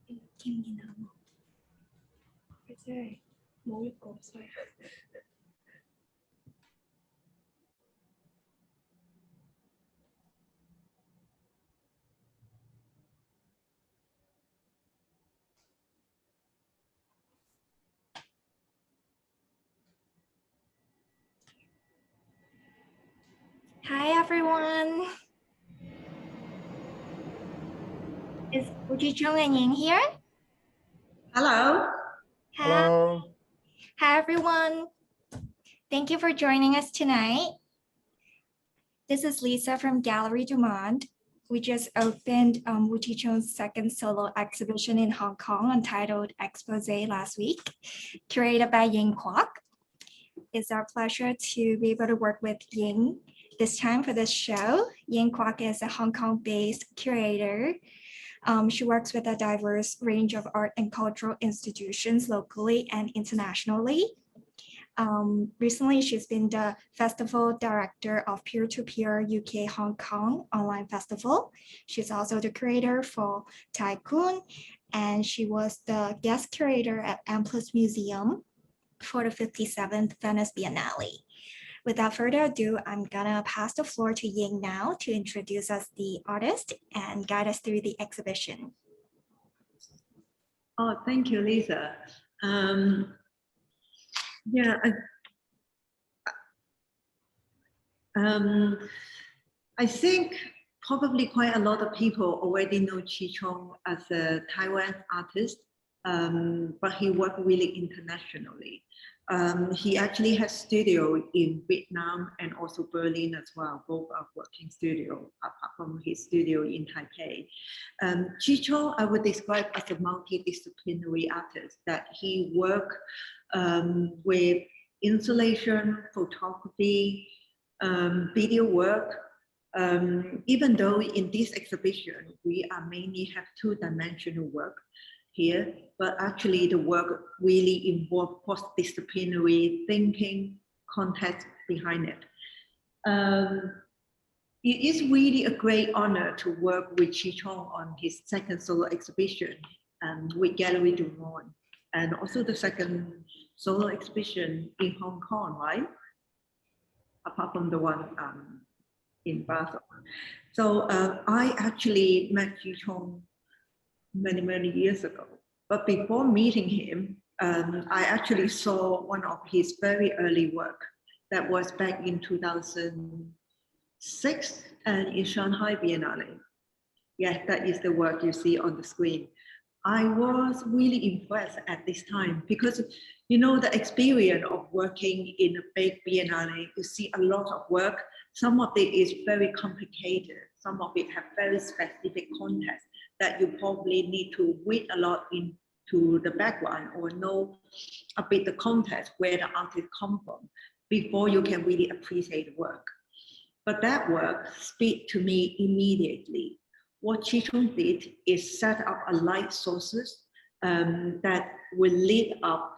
느낌이 남아. 이제 먹을 거 없어요. Hi everyone. Is Chi-Tsung and Ying here? Hello. Hi. Hello. Hi everyone. Thank you for joining us tonight. This is Lisa from Gallery du Monde. We just opened Wu Chi-Chung's second solo exhibition in Hong Kong, Untitled Expose last week, curated by Ying Kwok. It's our pleasure to be able to work with Ying this time for this show. Ying Kwok is a Hong Kong-based curator. She works with a diverse range of art and cultural institutions locally and internationally. Recently, she's been the festival director of Peer-to-Peer UK Hong Kong Online Festival. She's also the curator for Tycoon, and she was the guest curator at Amplus Museum for the 57th Venice Biennale. Without further ado, I'm gonna pass the floor to Ying now to introduce us the artist and guide us through the exhibition. Oh, thank you, Lisa. I think probably quite a lot of people already know Chi-Tsung as a Taiwan artist, but he worked really internationally. He actually has studio in Vietnam and also Berlin as well. Both are working studio apart from his studio in Taipei. Chi-Tsung, I would describe as a multidisciplinary artist that he worked with installation, photography, video work. Even though in this exhibition, we are mainly have two-dimensional work here, but actually the work really involved cross-disciplinary thinking, context behind it. It is really a great honor to work with Chi-Tsung on his second solo exhibition with Gallery du Monde, and also the second solo exhibition in Hong Kong, right? Apart from the one in Basel. So I actually met Chi-Tsung many years ago. But before meeting him, I actually saw one of his very early work that was back in 2006 and in Shanghai Biennale. Yeah, that is the work you see on the screen. I was really impressed at this time because, you know, the experience of working in a big biennale, you see a lot of work. Some of it is very complicated. Some of it have very specific context that you probably need to read a lot into the background or know a bit the context where the artist come from before you can really appreciate the work. But that work speak to me immediately. What Chi-Tsung did is set up a light sources that will lit up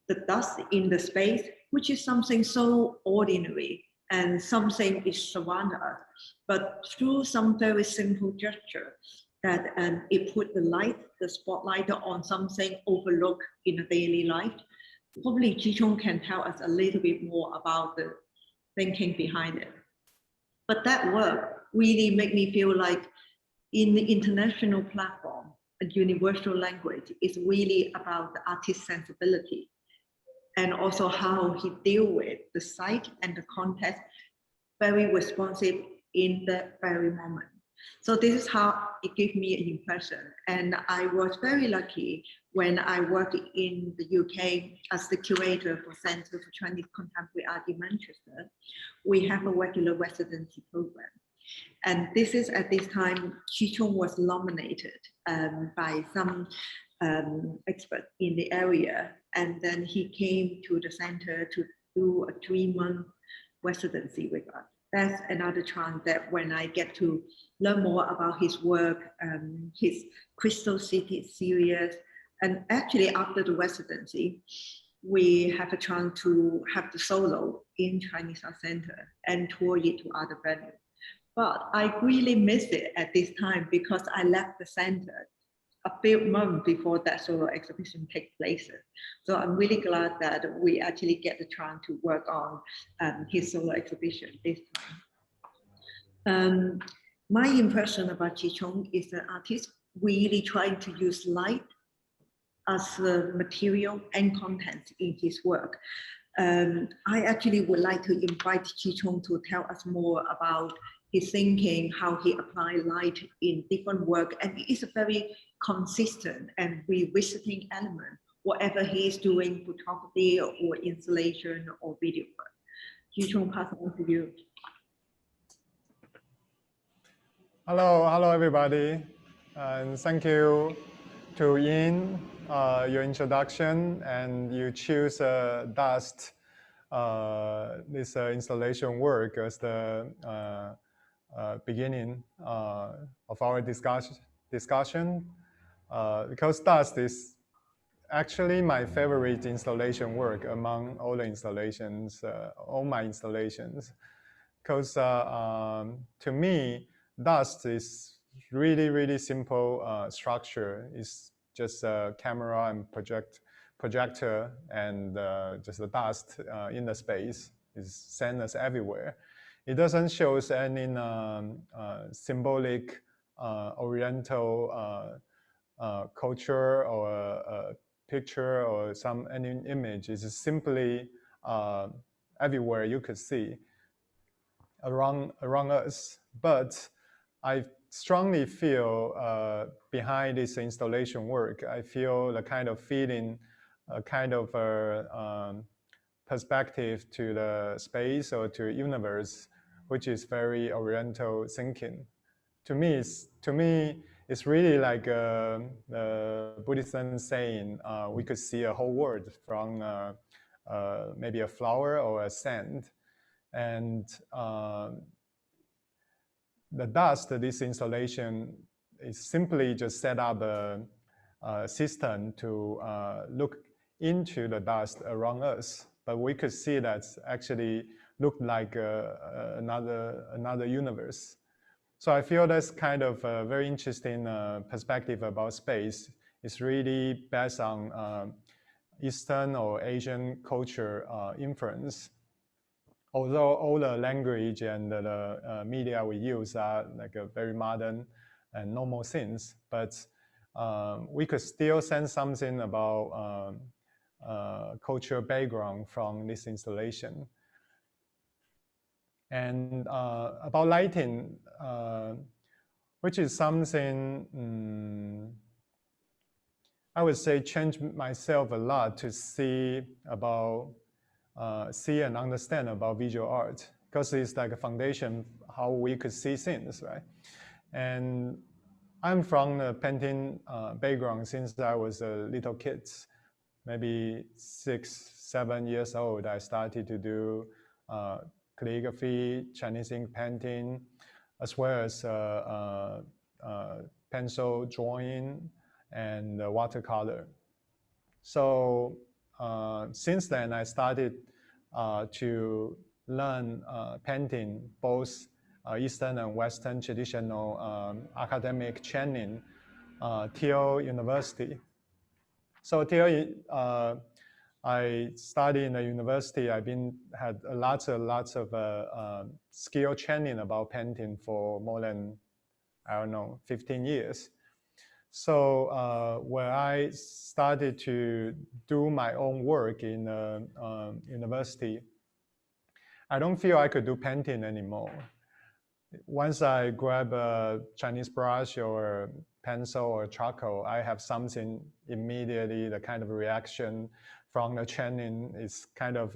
the dust in the space, which is something so ordinary and something is surrounded us. But through some very simple gesture that it put the light, the spotlight on something overlooked in a daily life. Probably Chi-Tsung can tell us a little bit more about the thinking behind it. But that work really made me feel like in the international platform, a universal language is really about the artist's sensibility and also how he deal with the site and the context, very responsive in the very moment. So this is how it gave me an impression. And I was very lucky when I worked in the UK as the curator for Centre for Chinese Contemporary Art in Manchester. We have a regular residency program. And this is at this time, Chi-Tsung was nominated by some expert in the area. And then he came to the center to do a 3-month residency with us. That's another chance that when I get to learn more about his work, his Crystal City series, and actually after the residency, we have a chance to have the solo in Chinese Art Center and tour it to other venues. But I really miss it at this time because I left the center a few months before that solo exhibition takes place. So I'm really glad that we actually get the chance to work on his solo exhibition this time. My impression about Chi-Tsung is an artist really trying to use light as the material and content in his work. I actually would like to invite Chi-Tsung to tell us more about his thinking, how he applied light in different work, and it's a very consistent and revisiting element, whatever he is doing, photography or installation or video work. Chi-Tsung, pass on to you. Hello everybody, and thank you to Ying, your introduction, and you choose dust, this installation work as the beginning of our discussion, because dust is actually my favorite installation work among all the installations, all my installations, because to me, dust is really simple structure. It's just a camera and projector and just the dust in the space is sent us everywhere. It doesn't show us any symbolic Oriental culture or picture or any image. It's simply everywhere you could see around us. But I strongly feel behind this installation work, I feel the kind of feeling, a kind of perspective to the space or to universe, which is very Oriental thinking. To me, it's really like the Buddhism saying we could see a whole world from maybe a flower or a sand. And the dust, this installation is simply just set up a system to look into the dust around us. But we could see that actually looked like another universe. So I feel that's kind of a very interesting perspective about space. It's really based on Eastern or Asian culture influence. Although all the language and the media we use are like a very modern and normal things, but we could still sense something about cultural background from this installation. And about lighting, which is something I would say changed myself a lot to see and understand about visual art, because it's like a foundation how we could see things, right? And I'm from the painting background since I was a little kid, maybe 6, 7 years old. I started to do calligraphy, Chinese ink painting, as well as pencil drawing and watercolor. So since then, I started to learn painting, both Eastern and Western traditional academic training till university. So till I studied in the university, I've had lots of skill training about painting for more than, I don't know, 15 years. So when I started to do my own work in university, I don't feel I could do painting anymore. Once I grab a Chinese brush or pencil or charcoal, I have something immediately, the kind of reaction from the training is kind of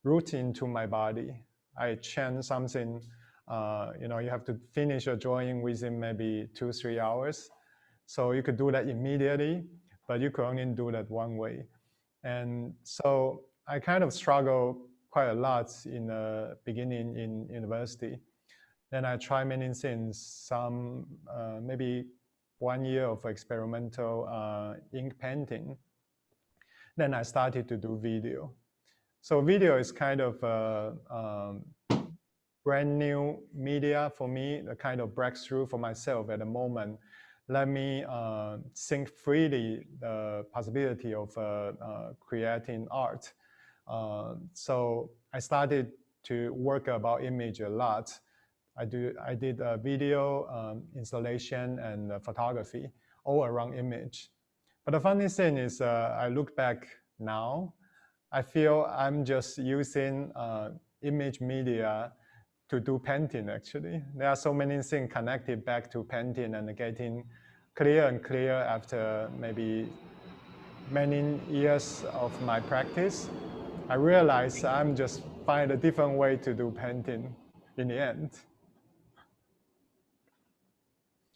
routine to my body. I chant something, you have to finish a drawing within maybe 2-3 hours. So you could do that immediately, but you could only do that one way. And so I kind of struggled quite a lot in the beginning in university. Then I tried many things, some maybe 1 year of experimental ink painting. Then I started to do video. So video is kind of a brand new media for me, a kind of breakthrough for myself at the moment, let me think freely the possibility of creating art. So I started to work about image a lot. I did video, installation, and photography all around image. But the funny thing is, I look back now, I feel I'm just using image media to do painting, actually. There are so many things connected back to painting and getting clearer and clearer after maybe many years of my practice. I realized I'm just find a different way to do painting in the end.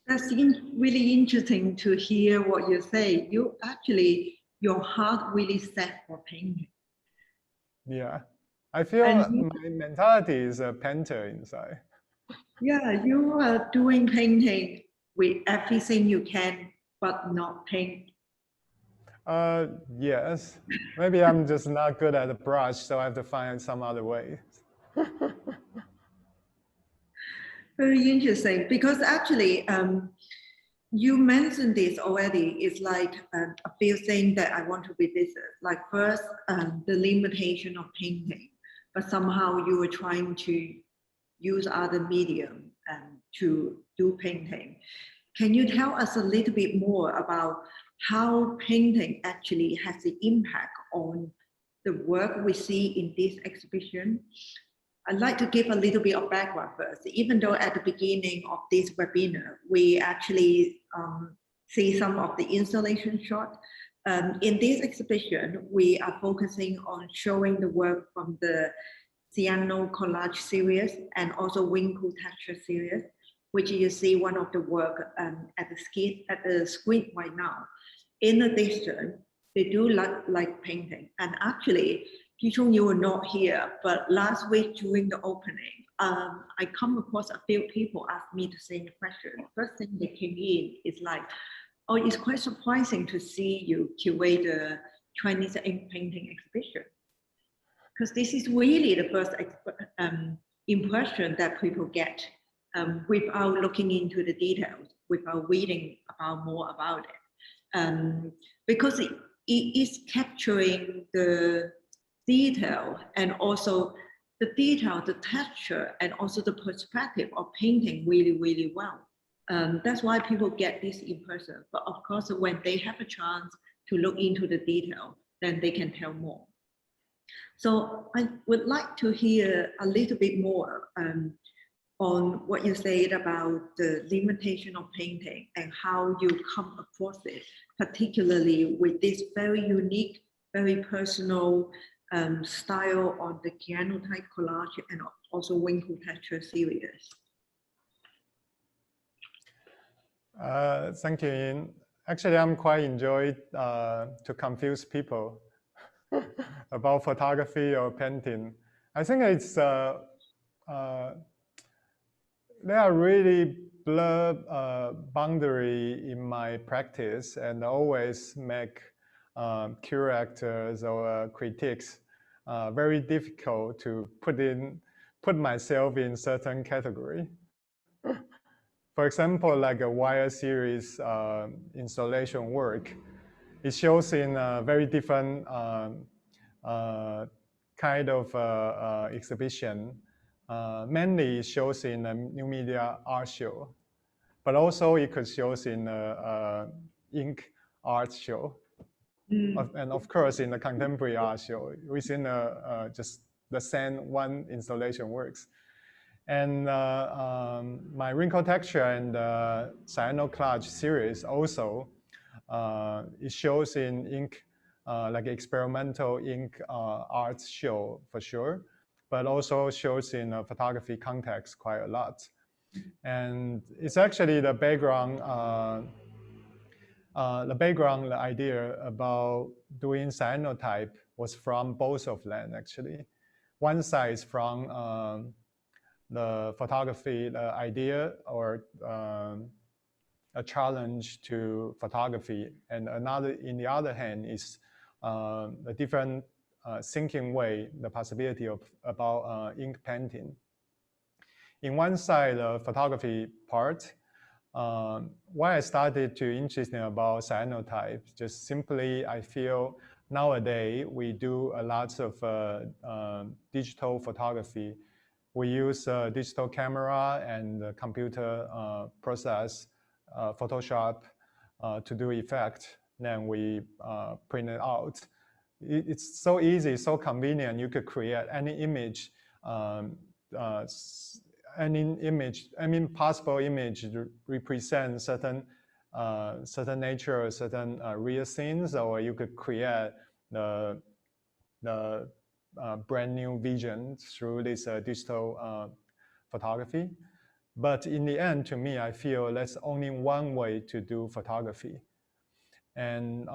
That's really interesting to hear what you say. You actually, your heart really set for painting. Yeah, I feel my mentality is a painter inside. Yeah, you are doing painting with everything you can, but not paint. Yes, maybe I'm just not good at the brush, so I have to find some other way. Very interesting, because actually, you mentioned this already. It's like a few things that I want to revisit. Like first, the limitation of painting, but somehow you were trying to use other medium to do painting. Can you tell us a little bit more about how painting actually has the impact on the work we see in this exhibition? I'd like to give a little bit of background first. Even though at the beginning of this webinar, we actually see some of the installation shot. In this exhibition, we are focusing on showing the work from the Cyanotype series and also Wrinkles texture series, which you see one of the work at the screen right now. In addition, they do like painting. And actually, Chi-Tsung, you were not here, but last week during the opening, I come across a few people ask me the same question. First thing they came in is like, oh, it's quite surprising to see you curate the Chinese ink painting exhibition. Because this is really the first impression that people get without looking into the details, without reading about more about it. Because it is capturing the detail and also the detail, the texture, and also the perspective of painting really, really well. That's why people get this impression. But of course, when they have a chance to look into the detail, then they can tell more. So I would like to hear a little bit more on what you said about the limitation of painting and how you come across it, particularly with this very unique, very personal style on the Cyanotype collage and also Wrinkles texture series. Thank you, Ying. Actually, I'm quite enjoyed to confuse people about photography or painting. I think it's there are really blur boundary in my practice and always make curators or critics very difficult to put myself in certain category. For example, like a wire series installation work, it shows in a very different kind of exhibition. Mainly it shows in a new media art show, but also it could show in a ink art show. And of course in the contemporary art show within just the same one installation works. And my Wrinkles texture and Cyanotype series also, it shows in ink, like experimental ink art show for sure, but also shows in a photography context quite a lot. And it's actually the background idea about doing cyanotype was from both of them actually. One side is from the photography, the idea or a challenge to photography, and another, in the other hand, is a different thinking way, the possibility of about ink painting. In one side, the photography part, why I started to interested about cyanotype, just simply I feel nowadays we do a lot of digital photography. We use digital camera and computer process, Photoshop, to do effect. Then we print it out. It's so easy, so convenient. You could create any image, uh, possible image to represent certain nature or certain real scenes, or you could create the brand new vision through this digital photography. But in the end, to me, I feel that's only one way to do photography. And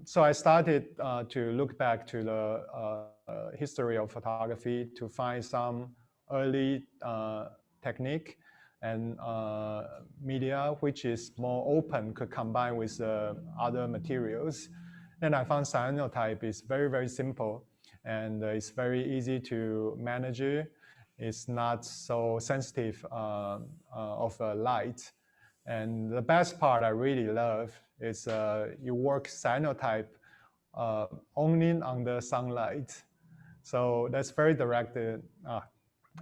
so I started to look back to the history of photography to find some early technique and media which is more open, could combine with other materials. And I found cyanotype is very, very simple, and it's very easy to manage. It's not so sensitive of light. And the best part I really love is you work cyanotype only under sunlight. So that's very directed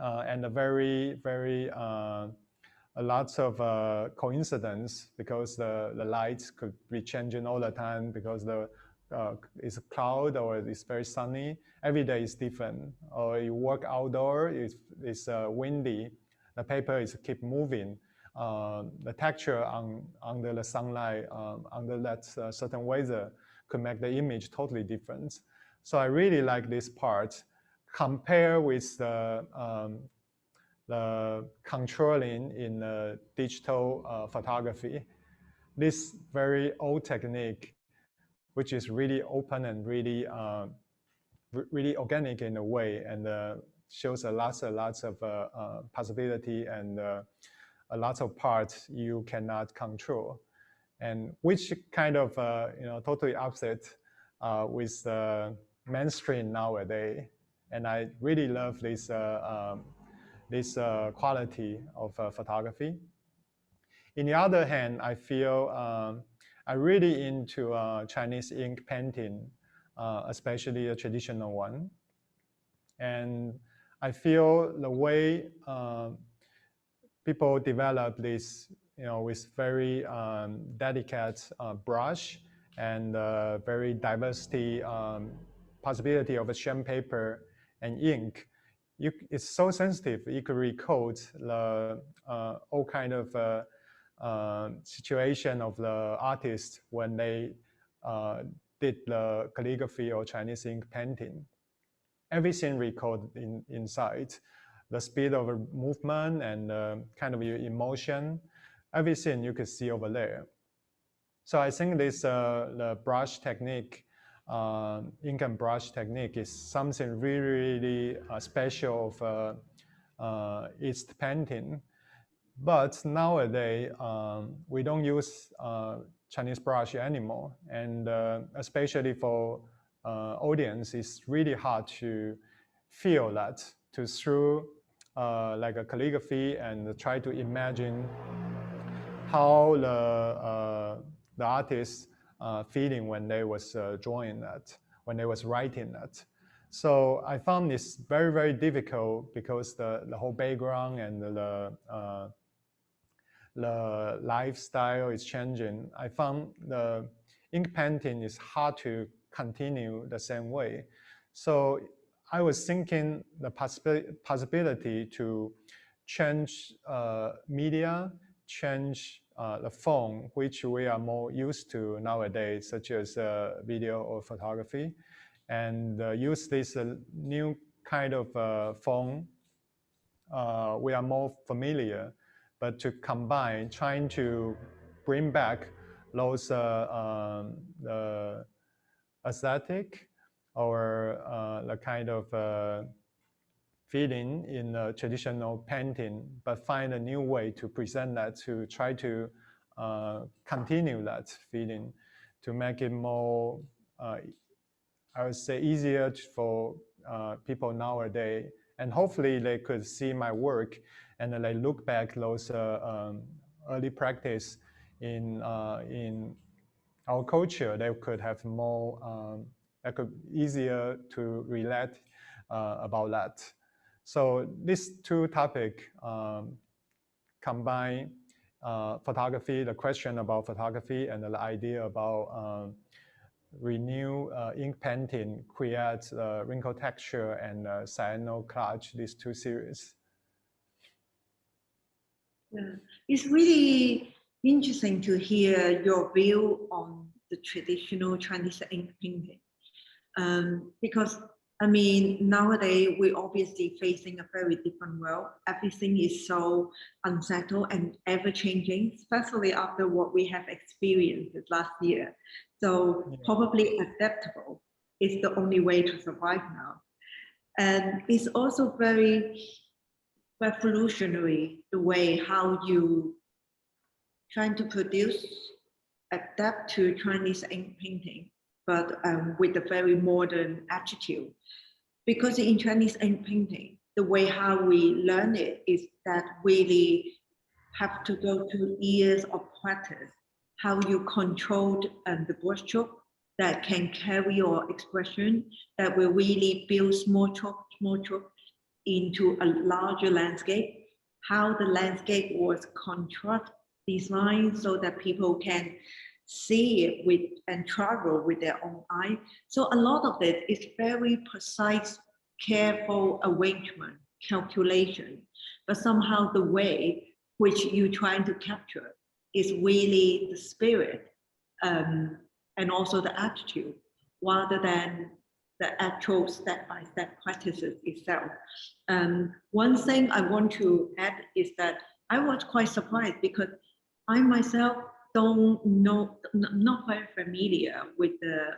and a very, very a lots of coincidence, because the light could be changing all the time, because it's a cloud or it's very sunny. Every day is different. Or you work outdoor, it's windy, the paper is keep moving. The texture under the sunlight, under that certain weather, could make the image totally different. So I really like this part. Compare with the controlling in digital photography. This very old technique, which is really open and really, really organic in a way, and shows lots of possibility and a lot of parts you cannot control, and which kind of totally opposite with the mainstream nowadays. And I really love this quality of photography. In the other hand, I feel I'm really into Chinese ink painting, especially a traditional one. And I feel the way people develop this, with very delicate brush and very diversity possibility of a sham paper and ink. It's so sensitive. You could record the all kind of situation of the artist when they did the calligraphy or Chinese ink painting. Everything recorded inside. The speed of a movement and kind of your emotion, everything you could see over there. So I think this the brush technique, ink and brush technique, is something really, really special of East painting. But nowadays, we don't use Chinese brush anymore. And especially for audience, it's really hard to feel that, to through like a calligraphy and try to imagine how the artist feeling when they was drawing that, when they was writing that. So I found this very, very difficult, because the whole background and the lifestyle is changing. I found the ink painting is hard to continue the same way. So I was thinking the possibility to change media, change the form which we are more used to nowadays, such as video or photography, and use this new kind of form we are more familiar, but to combine, trying to bring back those aesthetic or the kind of feeling in traditional painting, but find a new way to present that, to try to continue that feeling, to make it more, I would say, easier for people nowadays. And hopefully they could see my work and they look back those early practice in our culture, they could have more, that could easier to relate about that. So these two topics combine photography, the question about photography, and the idea about renew ink painting, create wrinkle texture and cyanotype, these two series. Yeah, it's really interesting to hear your view on the traditional Chinese ink painting. Because I mean, nowadays we're obviously facing a very different world. Everything is so unsettled and ever-changing, especially after what we have experienced last year. So Yeah. probably adaptable is the only way to survive now. And it's also very revolutionary the way how you trying to produce, adapt to Chinese ink painting, but with a very modern attitude. Because in Chinese ink painting, the way how we learn it is that really have to go through years of practice, how you control the brushstroke that can carry your expression, that will really build small stroke into a larger landscape, how the landscape was contrast designed so that people can see it with and travel with their own eye. So a lot of it is very precise, careful arrangement, calculation, but somehow the way which you're trying to capture is really the spirit and also the attitude, rather than the actual step-by-step practices itself. One thing I want to add is that I was quite surprised because I myself don't know, not very familiar with the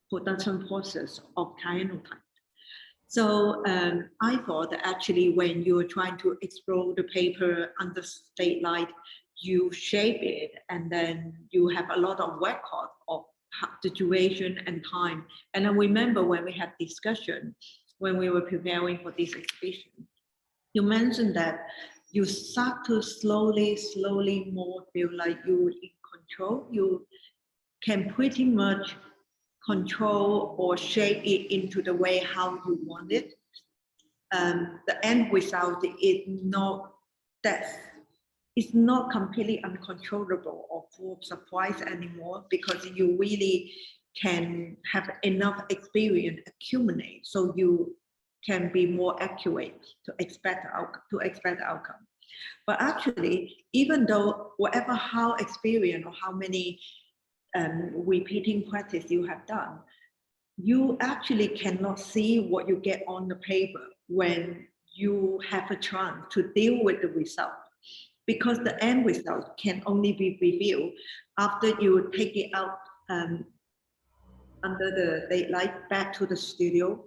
production process of cyanotype. So I thought that actually when you're trying to explore the paper under state light, you shape it and then you have a lot of record of the duration and time. And I remember when we had discussion, when we were preparing for this exhibition, you mentioned that you start to slowly more feel like you're in control. You can pretty much control or shape it into the way how you want it. The end result is not that, it's not completely uncontrollable or full of surprise anymore, because you really can have enough experience accumulate so you can be more accurate to expect the outcome. But actually, even though whatever how experience or how many repeating practice you have done, you actually cannot see what you get on the paper when you have a chance to deal with the result, because the end result can only be revealed after you take it out under the daylight back to the studio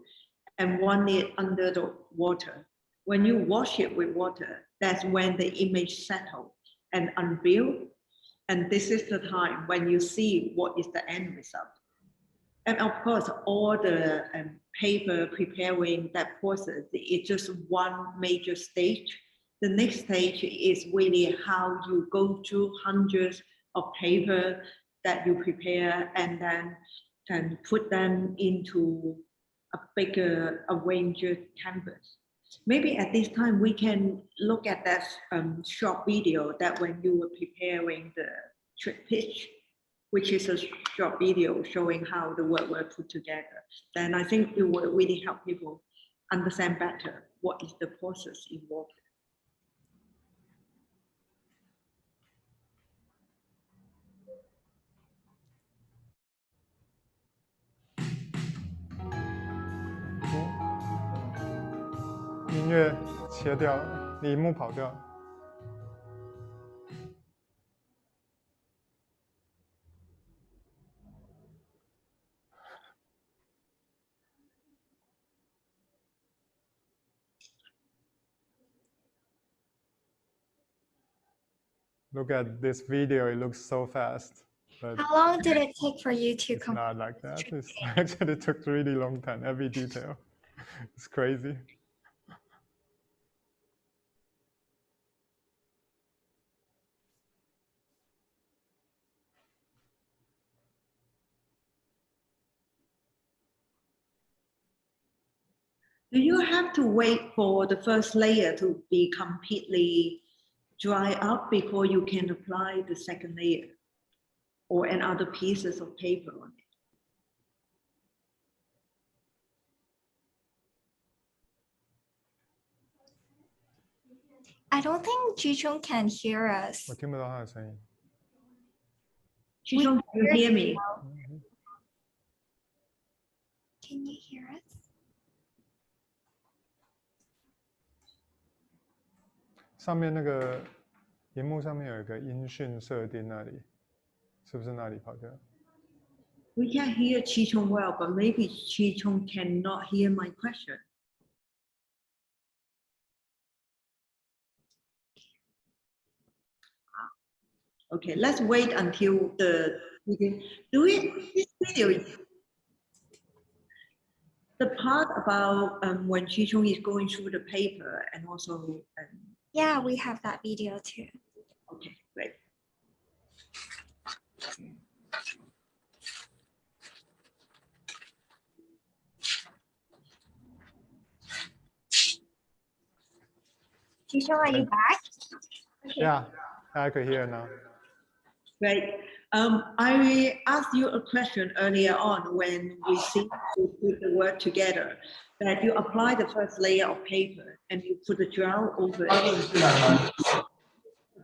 and run it under the water. When you wash it with water, that's when the image settles and unveil. And this is the time when you see what is the end result. And of course, all the paper preparing that process is just one major stage. The next stage is really how you go through hundreds of paper that you prepare and then can put them into a bigger arranged canvas. Maybe at this time we can look at that short video that when you were preparing the pitch, which is a short video showing how the work were put together. Then I think it will really help people understand better what is the process involved.音乐切掉了，你荧幕跑掉了。Look at this video, it looks so fast. But How long did it take for you to it's complete? not like that. It's actually took really long time, every detail. It's crazy. Do you have to wait for the first layer to be completely dry up before you can apply the second layer or another pieces of paper on it? I don't think Chi-Tsung can hear us. 我听不到他的声音。 Chi-Tsung, can you hear me? Can you hear us? 上面那个荧幕上面有一个音讯设定，那里是不是那里跑掉？ We can hear Chi-Tsung well, but maybe Chi-Tsung cannot hear my question. Okay, let's wait until the video. This video, the part about when Chi-Tsung is going through the paper and also, Yeah, we have that video too. okay, great. Chi-Tsung, are you back? Okay. Yeah, I could hear now. Great. I asked you a question earlier on when we see you put the word together, that you apply the first layer of paper and you put the gel over it. The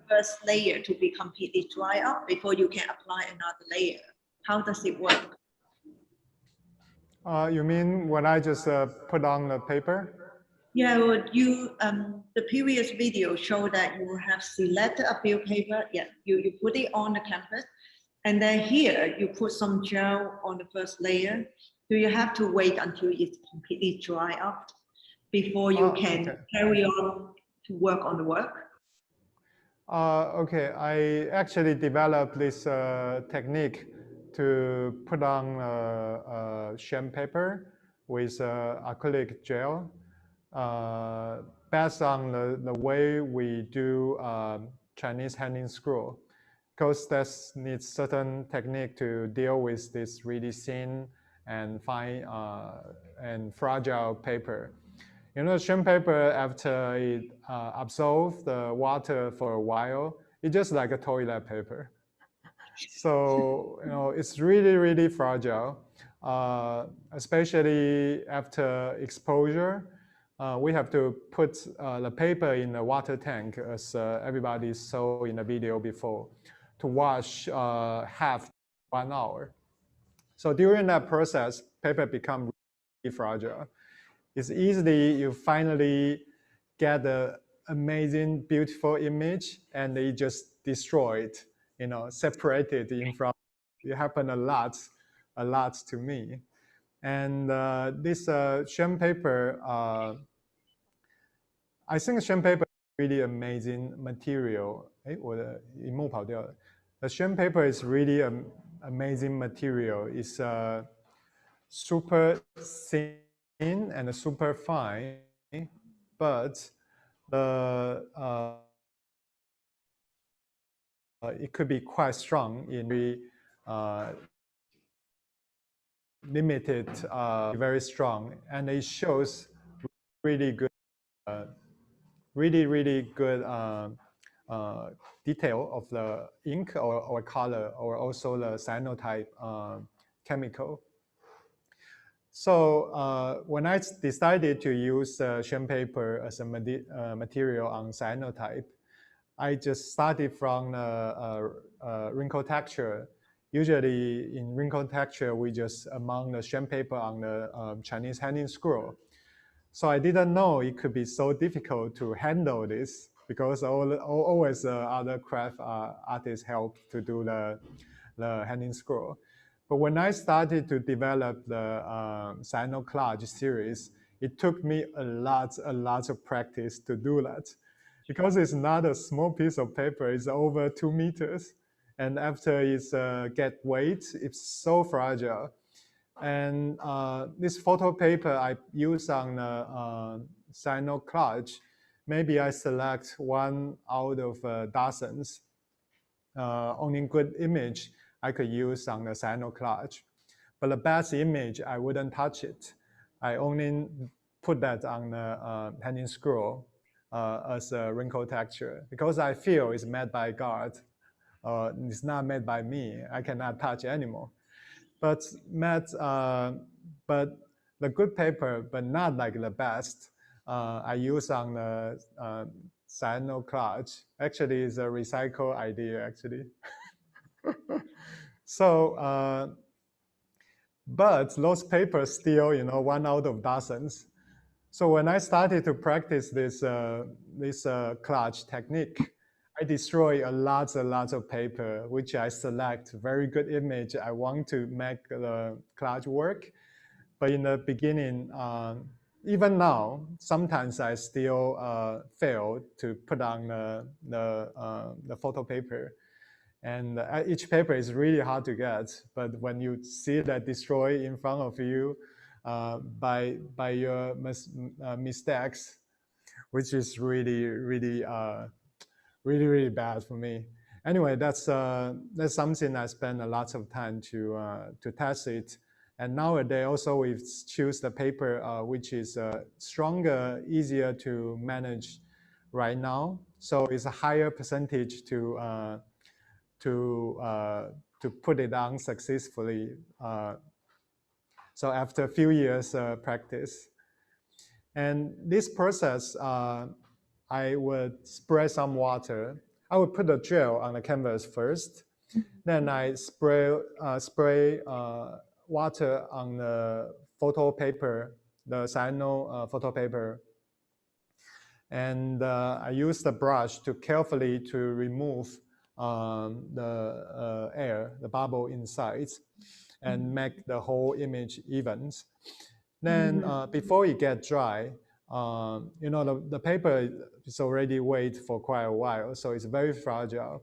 first layer to be completely dry up before you can apply another layer. How does it work? You mean when I just put on the paper? Yeah, well, the previous video showed that you have selected a bill paper. Yeah, you put it on the canvas. And then here you put some gel on the first layer. Do you have to wait until it's completely dry up before you can carry on to work on the work? Okay, I actually developed this technique to put on sham paper with acrylic gel based on the way we do Chinese hanging screw. Because that needs certain technique to deal with this really thin and fine and fragile paper. You know, sham paper, after it absorbs the water for a while, it's just like a toilet paper. So, you know, it's really, really fragile, especially after exposure. We have to put the paper in the water tank, as everybody saw in the video before, to wash half 1 hour. So during that process, paper becomes really fragile. It's easily you finally get the amazing, beautiful image, and it just destroyed, you know, separated in front. It happened a lot to me. And this sham paper, I think sham paper is really amazing material. 哎，我的荧幕跑掉了。The sham paper is really an amazing material. It's super thin and super fine, but it could be quite strong in very limited, very strong, and it shows really good, really good detail of the ink or color, or also the cyanotype chemical. So when I decided to use sham paper as a material on cyanotype, I just started from wrinkle texture. Usually in wrinkle texture, we just among the sham paper on the Chinese hanging screw. So I didn't know it could be so difficult to handle this, because always other craft artists help to do the hanging screw. But when I started to develop the Cyanotype series, it took me a lot of practice to do that, because it's not a small piece of paper. It's over 2 meters, and after it's get weight, it's so fragile. And this photo paper I use on the Cyanotype, maybe I select 1 out of dozens. Only good image I could use on the Cyanotype. But the best image, I wouldn't touch it. I only put that on the hanging scroll as a wrinkle texture, because I feel it's made by God. It's not made by me. I cannot touch anymore. But but the good paper, but not like the best, I use on the Cyanotype. Actually, it's a recycle idea, actually. So, but those papers still, one out of dozens. So when I started to practice this collage technique, I destroy a lot of paper, which I select very good image. I want to make the collage work. But in the beginning, even now, sometimes I still fail to put on the photo paper. And each paper is really hard to get. But when you see that destroy in front of you by your mistakes, which is really bad for me. Anyway, that's something I spend a lot of time to test it. And nowadays also we choose the paper which is stronger, easier to manage right now. So it's a higher percentage to put it on successfully. So after a few years practice. And this process, I would spray some water. I would put the gel on the canvas first. Then I spray water on the photo paper, the cyano photo paper. And I use the brush to carefully to remove the air, the bubble inside, and make the whole image even. Then before it gets dry, the paper is already wet for quite a while, so it's very fragile.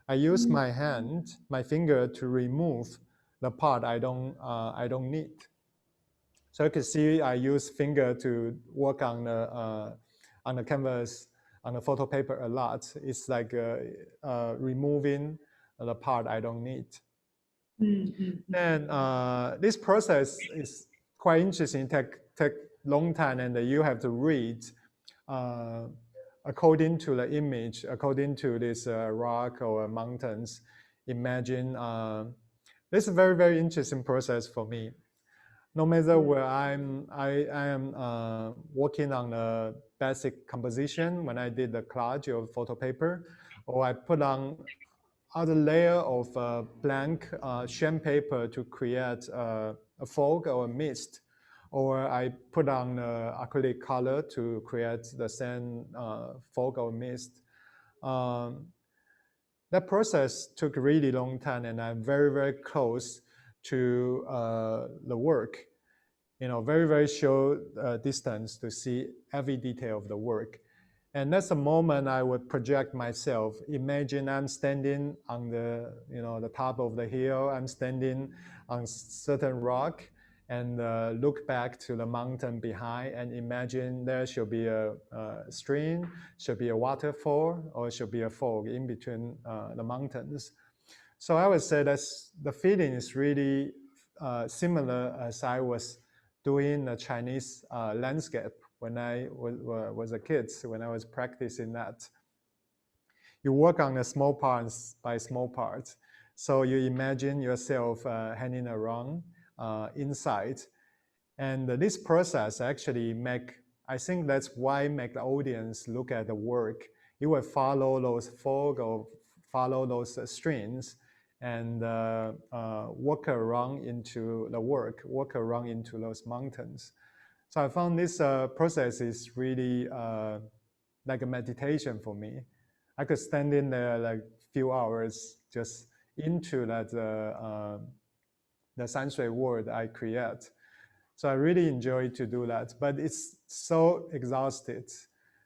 I use my hand, my finger, to remove the part I don't need. So you can see I use finger to work on the canvas, on the photo paper a lot. It's like removing the part I don't need. And this process is quite interesting. Take long time, and you have to read according to the image, according to this rock or mountains. Imagine this is a very interesting process for me. No matter where I am working on a basic composition when I did the collage of photo paper, or I put on other layer of blank sham paper to create a fog or a mist, or I put on acrylic color to create the same fog or mist. That process took a really long time, and I'm very close to the work. Very short distance to see every detail of the work. And that's the moment I would project myself. Imagine I'm standing on the top of the hill. I'm standing on certain rock and look back to the mountain behind and imagine there should be a stream, should be a waterfall, or should be a fog in between the mountains. So I would say that's the feeling is really similar as I was doing the Chinese landscape when I was a kid, when I was practicing that. You work on the small parts by small parts. So you imagine yourself hanging around inside. And this process actually I think that's why make the audience look at the work. You will follow those fog or follow those strings and walk around into the work, walk around into those mountains. So I found this process is really like a meditation for me. I could stand in there like few hours just into that the sanshui world I create. So I really enjoy to do that, but it's so exhausted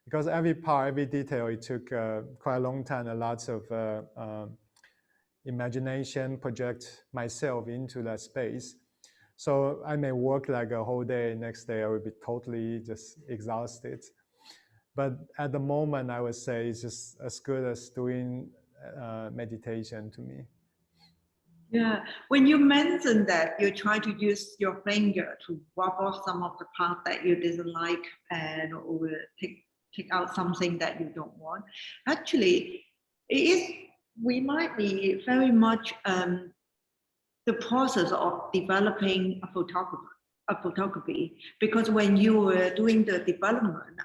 because every part, every detail, it took quite a long time, a lot of imagination, project myself into that space. So I may work like a whole day, next day I will be totally just exhausted. But at the moment, I would say it's just as good as doing meditation to me. Yeah, when you mentioned that you try to use your finger to rub off some of the part that you didn't like and or take out something that you don't want, actually, it is remind me very much the process of developing a photography, because when you were doing the development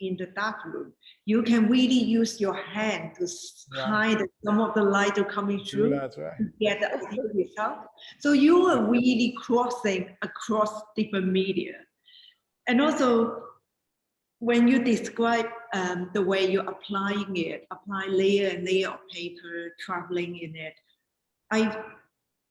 in the dark room, you can really use your hand to hide some of the light coming through That's right. to get the ideal result. So you are really crossing across different media. And also, when you describe the way you're applying it, apply layer and layer of paper, traveling in it,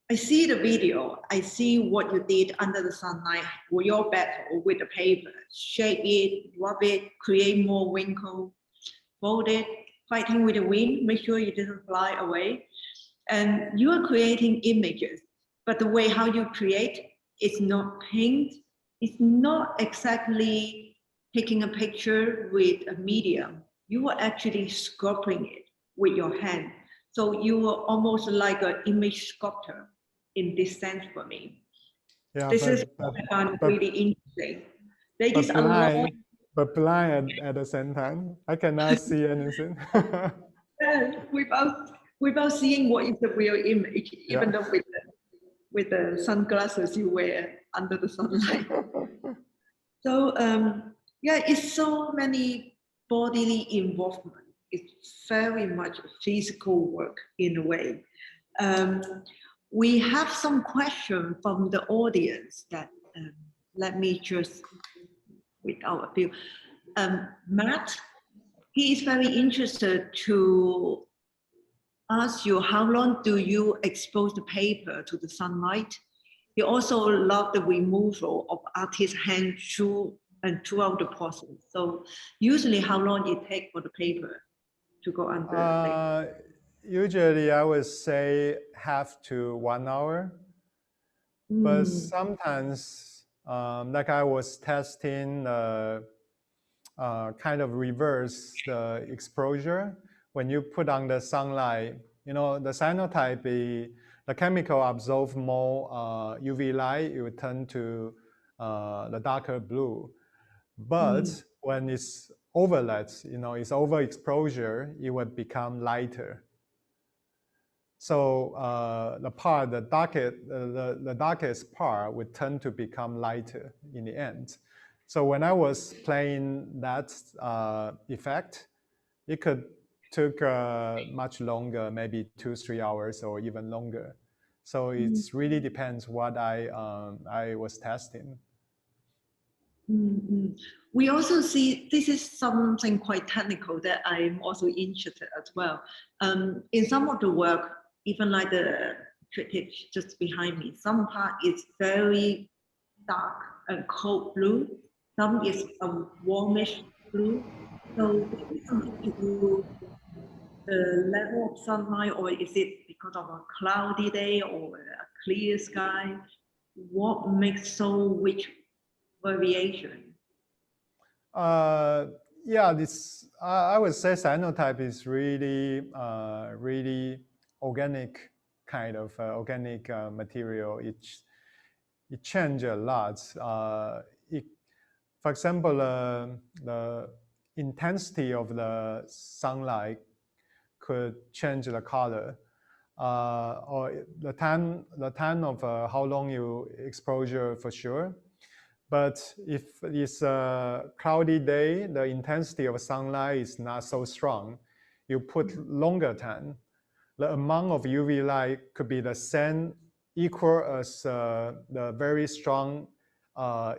I see the video. I see what you did under the sunlight, your battle with the paper, shape it, rub it, create more wrinkle, fold it, fighting with the wind, make sure it doesn't fly away. And you are creating images, but the way how you create is not paint. It's not exactly taking a picture with a medium. You are actually sculpting it with your hand. So you are almost like an image sculptor in this sense for me. Yeah, This is what I found really interesting. There is a lot. blind at the same time. I cannot see anything. Without seeing what is the real image, even though with the sunglasses you wear under the sunlight. So yeah, it's so many bodily involvement. It's very much physical work in a way. We have some questions from the audience that let me just read out a few. Matt, he is very interested to ask you, how long do you expose the paper to the sunlight? He also loved the removal of artist's hand throughout the process. So usually how long it takes for the paper to go under? Usually I would say half to 1 hour, but sometimes like I was testing kind of reverse the exposure. When you put on the sunlight, you know, the cyanotype, the chemical absorb more UV light, it would turn to the darker blue. But when it's overlaps, you know, it's overexposure, it would become lighter. So the darkest part would tend to become lighter in the end. So when I was playing that effect, it could took much longer, maybe 2-3 hours or even longer. So it really depends what I was testing. We also see, this is something quite technical that I'm also interested as well. In some of the work, even like the critic just behind me, some part is very dark and cold blue, some is a warmish blue. So is it something to do with the level of sunlight, or is it because of a cloudy day or a clear sky? What makes so which variation? Yeah, this I would say cyanotype is really really organic kind of organic material. It changes a lot. For example, the intensity of the sunlight could change the color, or the time of how long you exposure for sure. But if it's a cloudy day, the intensity of sunlight is not so strong. You put longer time, the amount of UV light could be the same, equal as the very strong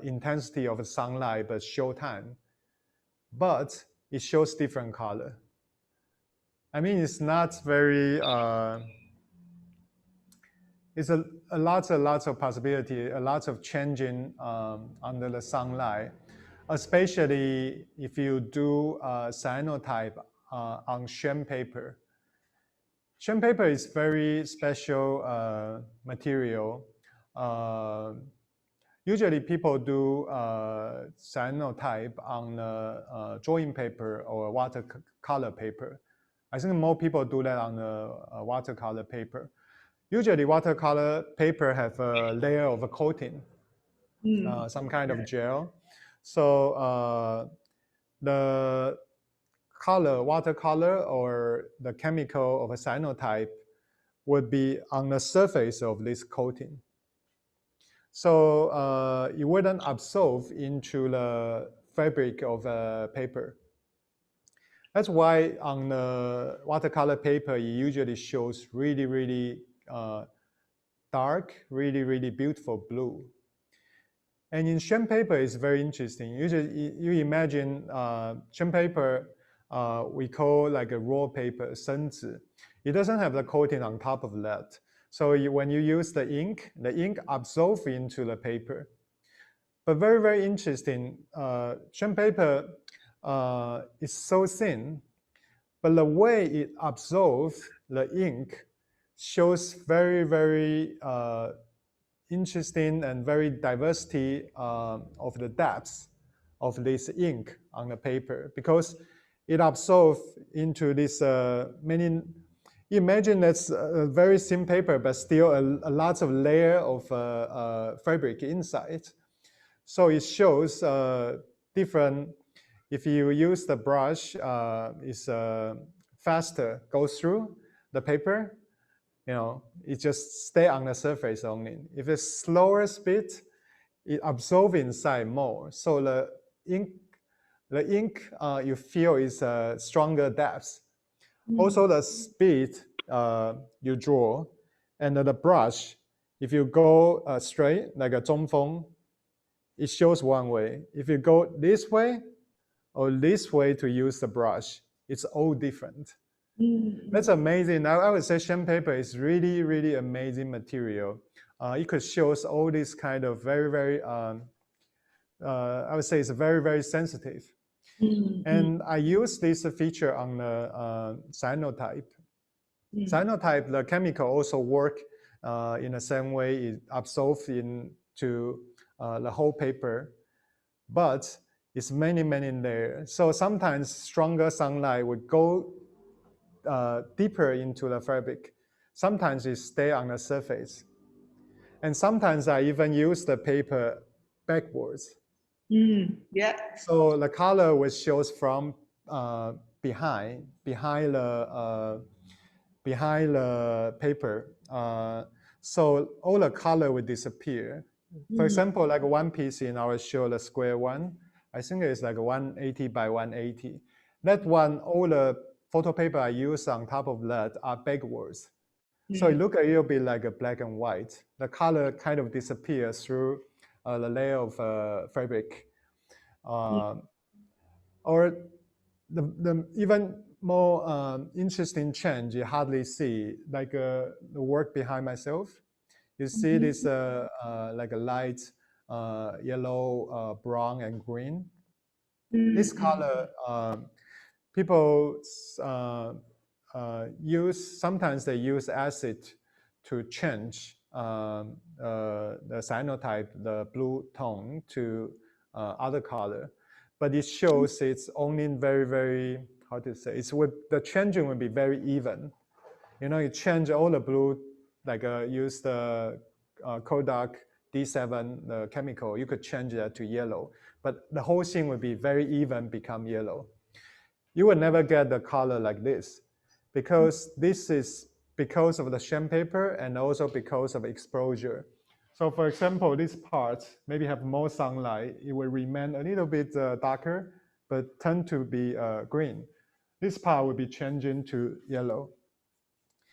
intensity of sunlight, but short time. But it shows different color. I mean, it's not very. It's a lots of possibility, a lot of changing under the sunlight, especially if you do cyanotype on sham paper. Sham paper is very special material. Usually people do cyanotype on drawing paper or watercolor paper. I think more people do that on the watercolor paper. Usually watercolor paper have a layer of a coating, some kind of gel. So the color, watercolor, or the chemical of a cyanotype would be on the surface of this coating. So it wouldn't absorb into the fabric of a paper. That's why on the watercolor paper, it usually shows really, really dark, really, really beautiful blue. And in sham paper, it's very interesting. Usually, you imagine sham paper, we call like a raw paper, 生纸. It doesn't have the coating on top of that. So when you use the ink absorbs into the paper. But very, very interesting, sham paper is so thin, but the way it absorbs the ink shows very, very interesting and very diversity of the depths of this ink on the paper, because it absorbs into this many. Imagine that's a very thin paper, but still a lots of layer of fabric inside. So it shows different. If you use the brush, it's faster, goes through the paper. It just stay on the surface only. If it's slower speed, it absorbs inside more. So the ink you feel is stronger depth. Also the speed you draw, and the brush, if you go straight like a 中锋, it shows one way. If you go this way or this way to use the brush, it's all different. That's amazing. I would say sham paper is really, really amazing material. It could show us all this kind of very, very, I would say it's very, very sensitive. And I use this feature on the cyanotype. Cyanotype, the chemical also work in the same way. It absorbs into the whole paper, but it's many, many layers. So sometimes stronger sunlight would go deeper into the fabric. Sometimes it stay on the surface. And sometimes I even use the paper backwards. Yeah. So the color was shows from behind the paper. So all the color would disappear. For example, like one piece in our show, the square one, I think it's like 180 by 180. That one, all the photo paper I use on top of that are backwards. So it looks a little bit like a black and white. The color kind of disappears through the layer of fabric. Or the even more interesting change you hardly see, like the work behind myself. You see this like a light yellow, brown, and green. This color, people sometimes they use acid to change the cyanotype, the blue tone, to other color. But it shows it's only very, very, how to say, the changing will be very even. You change all the blue, like use the Kodak D7, the chemical, you could change that to yellow. But the whole thing would be very even, become yellow. You would never get the color like this, because this is because of the sham paper and also because of exposure. So for example, this part maybe have more sunlight, it will remain a little bit darker, but tend to be green. This part will be changing to yellow.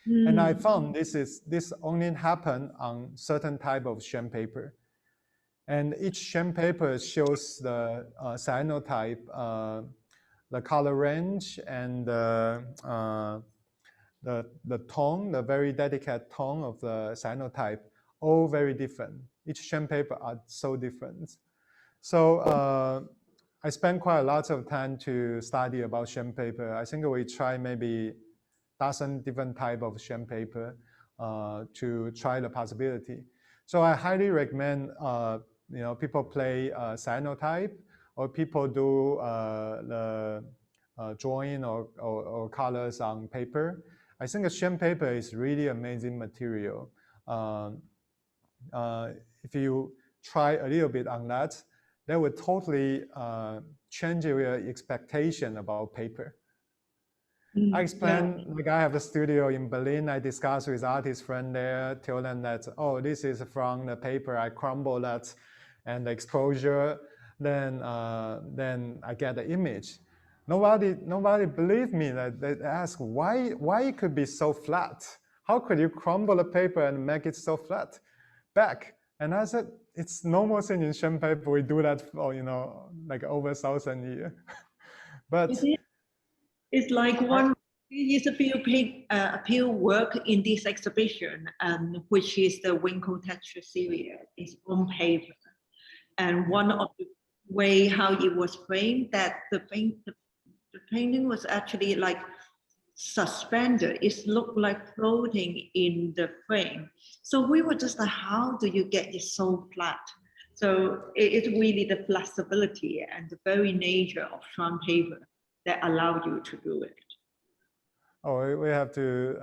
And I found this only happen on certain type of sham paper. And each sham paper shows the cyanotype, the color range, and the tone, the very delicate tone of the cyanotype, all very different. Each sham paper are so different. So I spent quite a lot of time to study about sham paper. I think we try maybe dozen different type of sham paper to try the possibility. So I highly recommend people play cyanotype, or people do the drawing or colors on paper. I think a sham paper is really amazing material. If you try a little bit on that, that would totally change your expectation about paper. I explained, like I have a studio in Berlin. I discussed with artist friend there, tell them that, oh, this is from the paper. I crumble that and the exposure, then I get the image. Nobody believed me. That they ask why it could be so flat. How could you crumble a paper and make it so flat back? And I said, it's normal thing in sham paper. We do that for, like over 1,000 years. But it's like one is a few work in this exhibition, which is the Wrinkle texture series. It's on paper, and one of the way how it was framed, that the painting was actually like suspended. It looked like floating in the frame. So we were just like, how do you get it so flat? So it's really the flexibility and the very nature of sham paper that allow you to do it. Oh, we have to,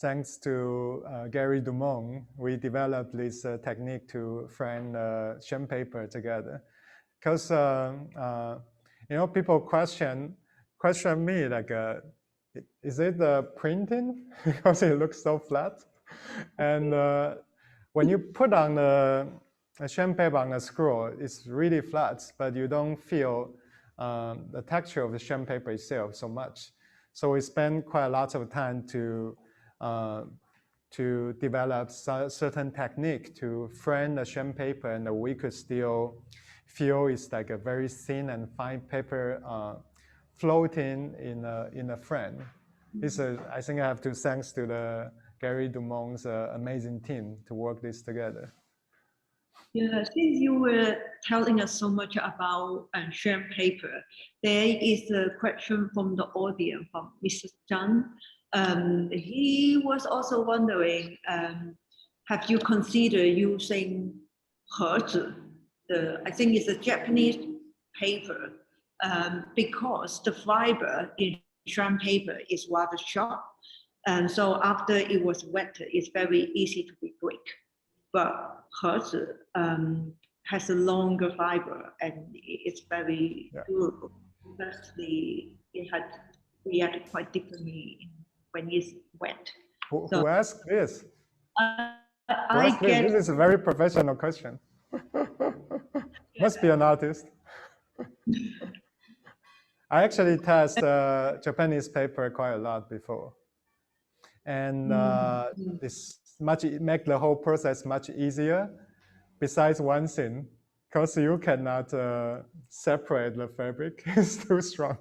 thanks to Gary Dumont, we developed this technique to frame sham paper together. Because, people question me like, is it the printing? Because it looks so flat. And when you put on the sham paper on a scroll, it's really flat, but you don't feel the texture of the sham paper itself so much. So we spend quite a lot of time to develop certain technique to frame the sham paper, and we could still feel it's like a very thin and fine paper floating in a frame. This is, I think I have to thanks to the Gary Dumont's amazing team to work this together. Yeah, since you were telling us so much about sham paper, there is a question from the audience from Mr. Zhang. He was also wondering, have you considered using Hezi? I think it's a Japanese paper, because the fiber in sham paper is rather sharp. And so after it was wet, it's very easy to be break. But Hezi has a longer fiber and it's very durable. Especially it had reacted quite differently when it's wet. Who asked this? I get this is a very professional question. Must be an artist. I actually test Japanese paper quite a lot before, and it's make the whole process much easier. Besides one thing, because you cannot separate the fabric; it's too strong.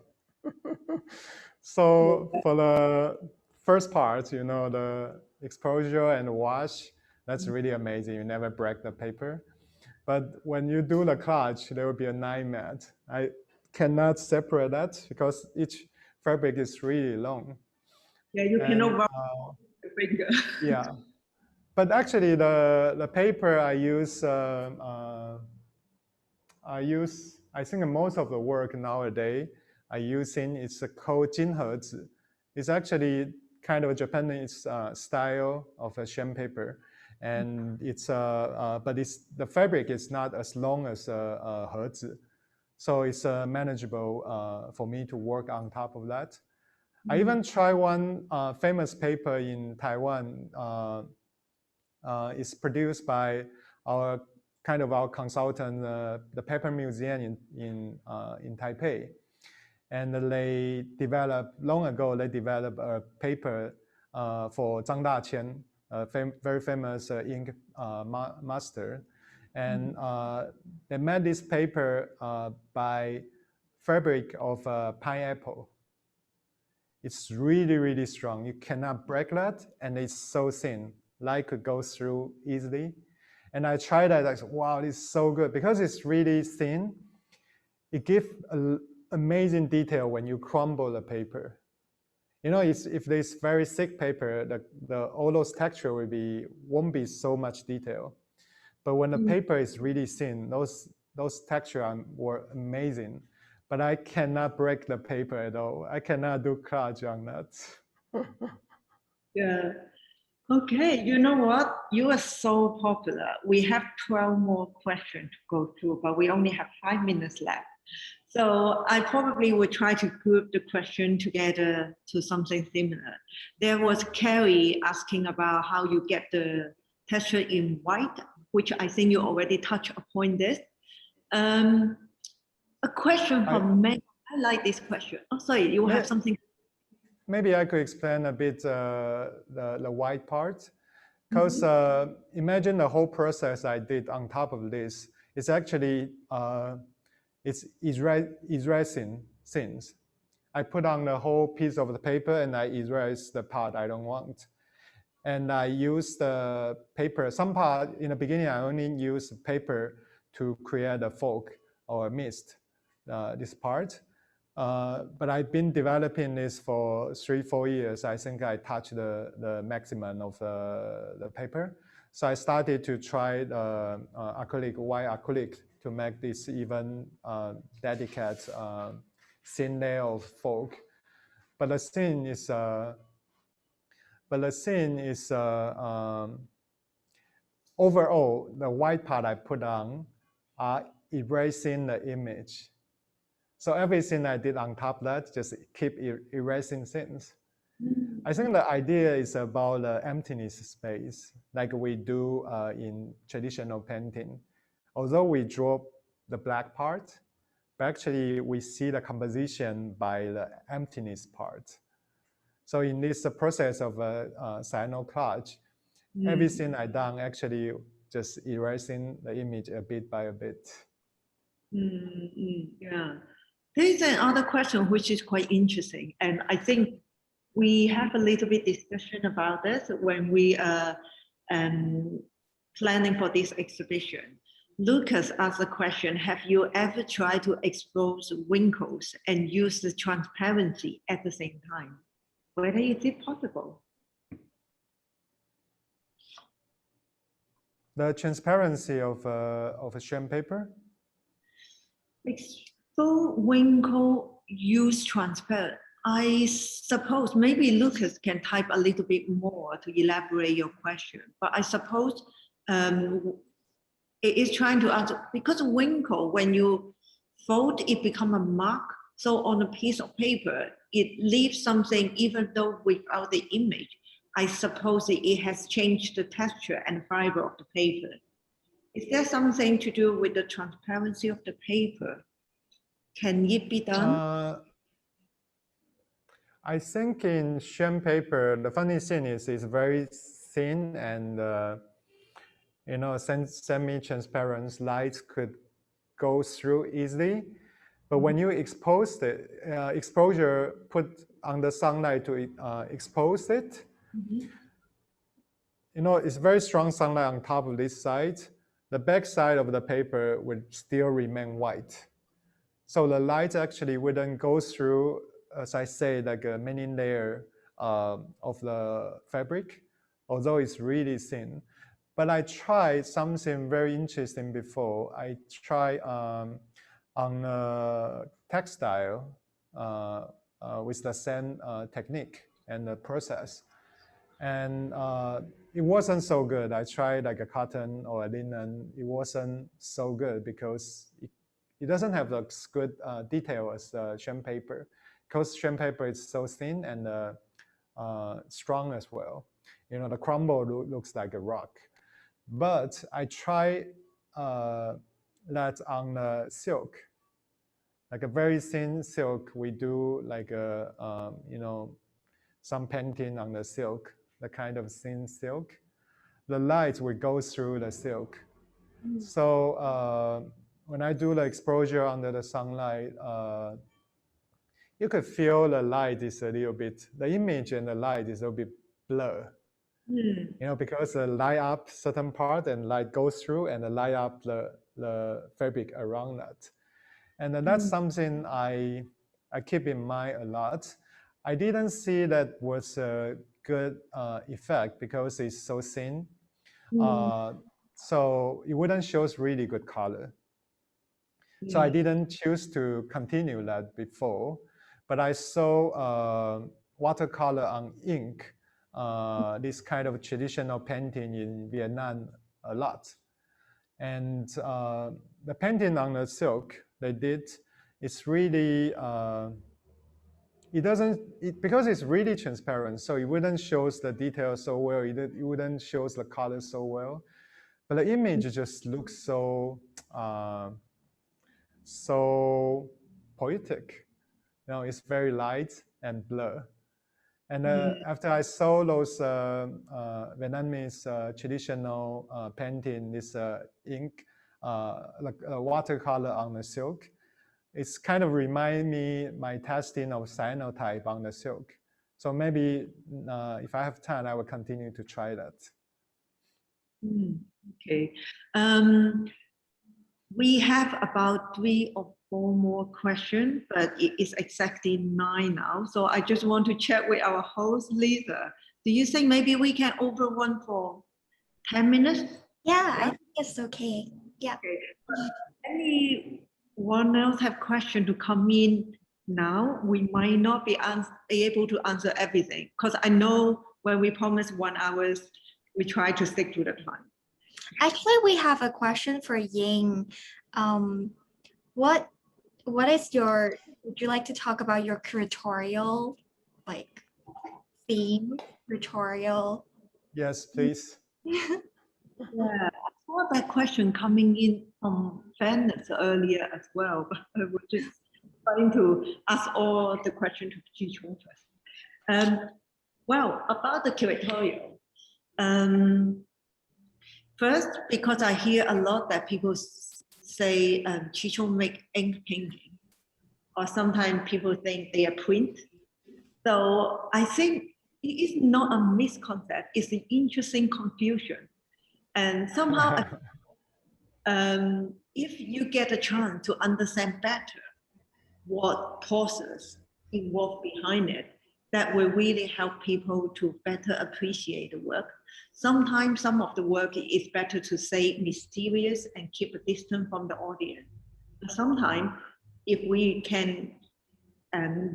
So for the first part, the exposure and wash, that's really amazing. You never break the paper. But when you do the collage, there will be a nightmare. I cannot separate that because each fabric is really long. Yeah, you cannot rub the finger. Yeah, but actually the paper I think most of the work nowadays I using is called Jinhezi. It's actually kind of a Japanese style of a sham paper. And it's but the fabric is not as long as Hezi, so it's manageable for me to work on top of that. I even try one famous paper in Taiwan. It's produced by our consultant, the Paper Museum in Taipei, and they developed long ago. They developed a paper for Zhang Daqian, a very famous ink master, and they made this paper by fabric of pineapple. It's really, really strong. You cannot break that, and it's so thin. Light could go through easily. And I tried that. I said, wow, this is so good because it's really thin. It gives amazing detail when you crumble the paper. If there's very thick paper, all those texture won't be so much detail. But when the paper is really thin, those texture were amazing. But I cannot break the paper at all. I cannot do collage on that. Yeah. Okay, you know what? You are so popular. We have 12 more questions to go through, but we only have 5 minutes left. So I probably would try to group the question together to something similar. There was Carrie asking about how you get the texture in white, which I think you already touched upon this. A question from Meg. I like this question. Oh, sorry, you have something. Maybe I could explain a bit the white part, because imagine the whole process I did on top of this. It's actually it's erasing things. I put on the whole piece of the paper and I erase the part I don't want. And I use the paper. Some part in the beginning I only use paper to create a fog or a mist. This part. But I've been developing this for 3-4 years. I think I touched the maximum of the paper. So I started to try acrylic, white acrylic, to make this even delicate thin layer of fog. But the thing is, overall, the white part I put on are erasing the image. So everything I did on top of that, just keep erasing things. I think the idea is about the emptiness space, like we do in traditional painting. Although we draw the black part, but actually we see the composition by the emptiness part. So in this process of cyanotype, everything I done actually just erasing the image a bit by a bit. Yeah. There's another question which is quite interesting, and I think we have a little bit discussion about this when we are planning for this exhibition. Lucas asked the question, have you ever tried to expose wrinkles and use the transparency at the same time? Whether is it possible? The transparency of a sham paper? So wrinkle use transparent. I suppose maybe Lucas can type a little bit more to elaborate your question, but I suppose it is trying to answer, because wrinkle, when you fold, it become a mark. So on a piece of paper, it leaves something, even though without the image. I suppose it has changed the texture and fiber of the paper. Is there something to do with the transparency of the paper? Can it be done? I think in sham paper, the funny thing is it's very thin and semi-transparent light could go through easily. But when you expose the exposure put on the sunlight to expose it, it's very strong sunlight on top of this side. The back side of the paper would still remain white. So the light actually wouldn't go through, as I say, like a many layer of the fabric, although it's really thin. But I tried something very interesting before. I tried on textile with the same technique and the process. And it wasn't so good. I tried like a cotton or a linen. It wasn't so good because it doesn't have as good detail as sham paper, because sham paper is so thin and strong as well. The crumble looks like a rock. But I tried that on the silk, like a very thin silk. We do like a some painting on the silk, the kind of thin silk. The light will go through the silk. So when I do the exposure under the sunlight, you could feel the light is a little bit, the image and the light is a little bit blur. Because the light up certain part and light goes through and the light up the fabric around that. And that's something I keep in mind a lot. I didn't see that was a good effect because it's so thin. So it wouldn't show really good color. So I didn't choose to continue that before, but I saw watercolor on ink this kind of traditional painting in Vietnam a lot. And the painting on the silk they did, it's really, because it's really transparent, so it wouldn't show the details so well, it wouldn't show the color so well. But the image just looks so, so poetic. You know, it's very light and blur. And after I saw those Vietnamese traditional painting, this ink, like watercolor on the silk, it's kind of remind me my testing of cyanotype on the silk. So maybe if I have time, I will continue to try that. Okay. We have about 3 or 4 more questions, but it is exactly 9 now. So I just want to check with our host, Lisa. Do you think maybe we can over one for 10 minutes? Yeah, I think it's okay. Yeah. Okay. Anyone else have question to come in now? We might not be able to answer everything, because I know when we promise 1 hour, we try to stick to the time. Actually, we have a question for Ying. What is your, would you like to talk about your curatorial, like, theme, curatorial? Yes, please. Yeah, I saw that question coming in from fans earlier as well, but I was just trying to ask all the questions to Chi-Tsung first. Well, about the curatorial, first, because I hear a lot that people say Chi-Tsung make ink painting, or sometimes people think they are print. So I think it is not a misconception, it's an interesting confusion. And somehow, if you get a chance to understand better what process involved behind it, that will really help people to better appreciate the work. Sometimes some of the work is better to say mysterious and keep a distance from the audience. But sometimes if we can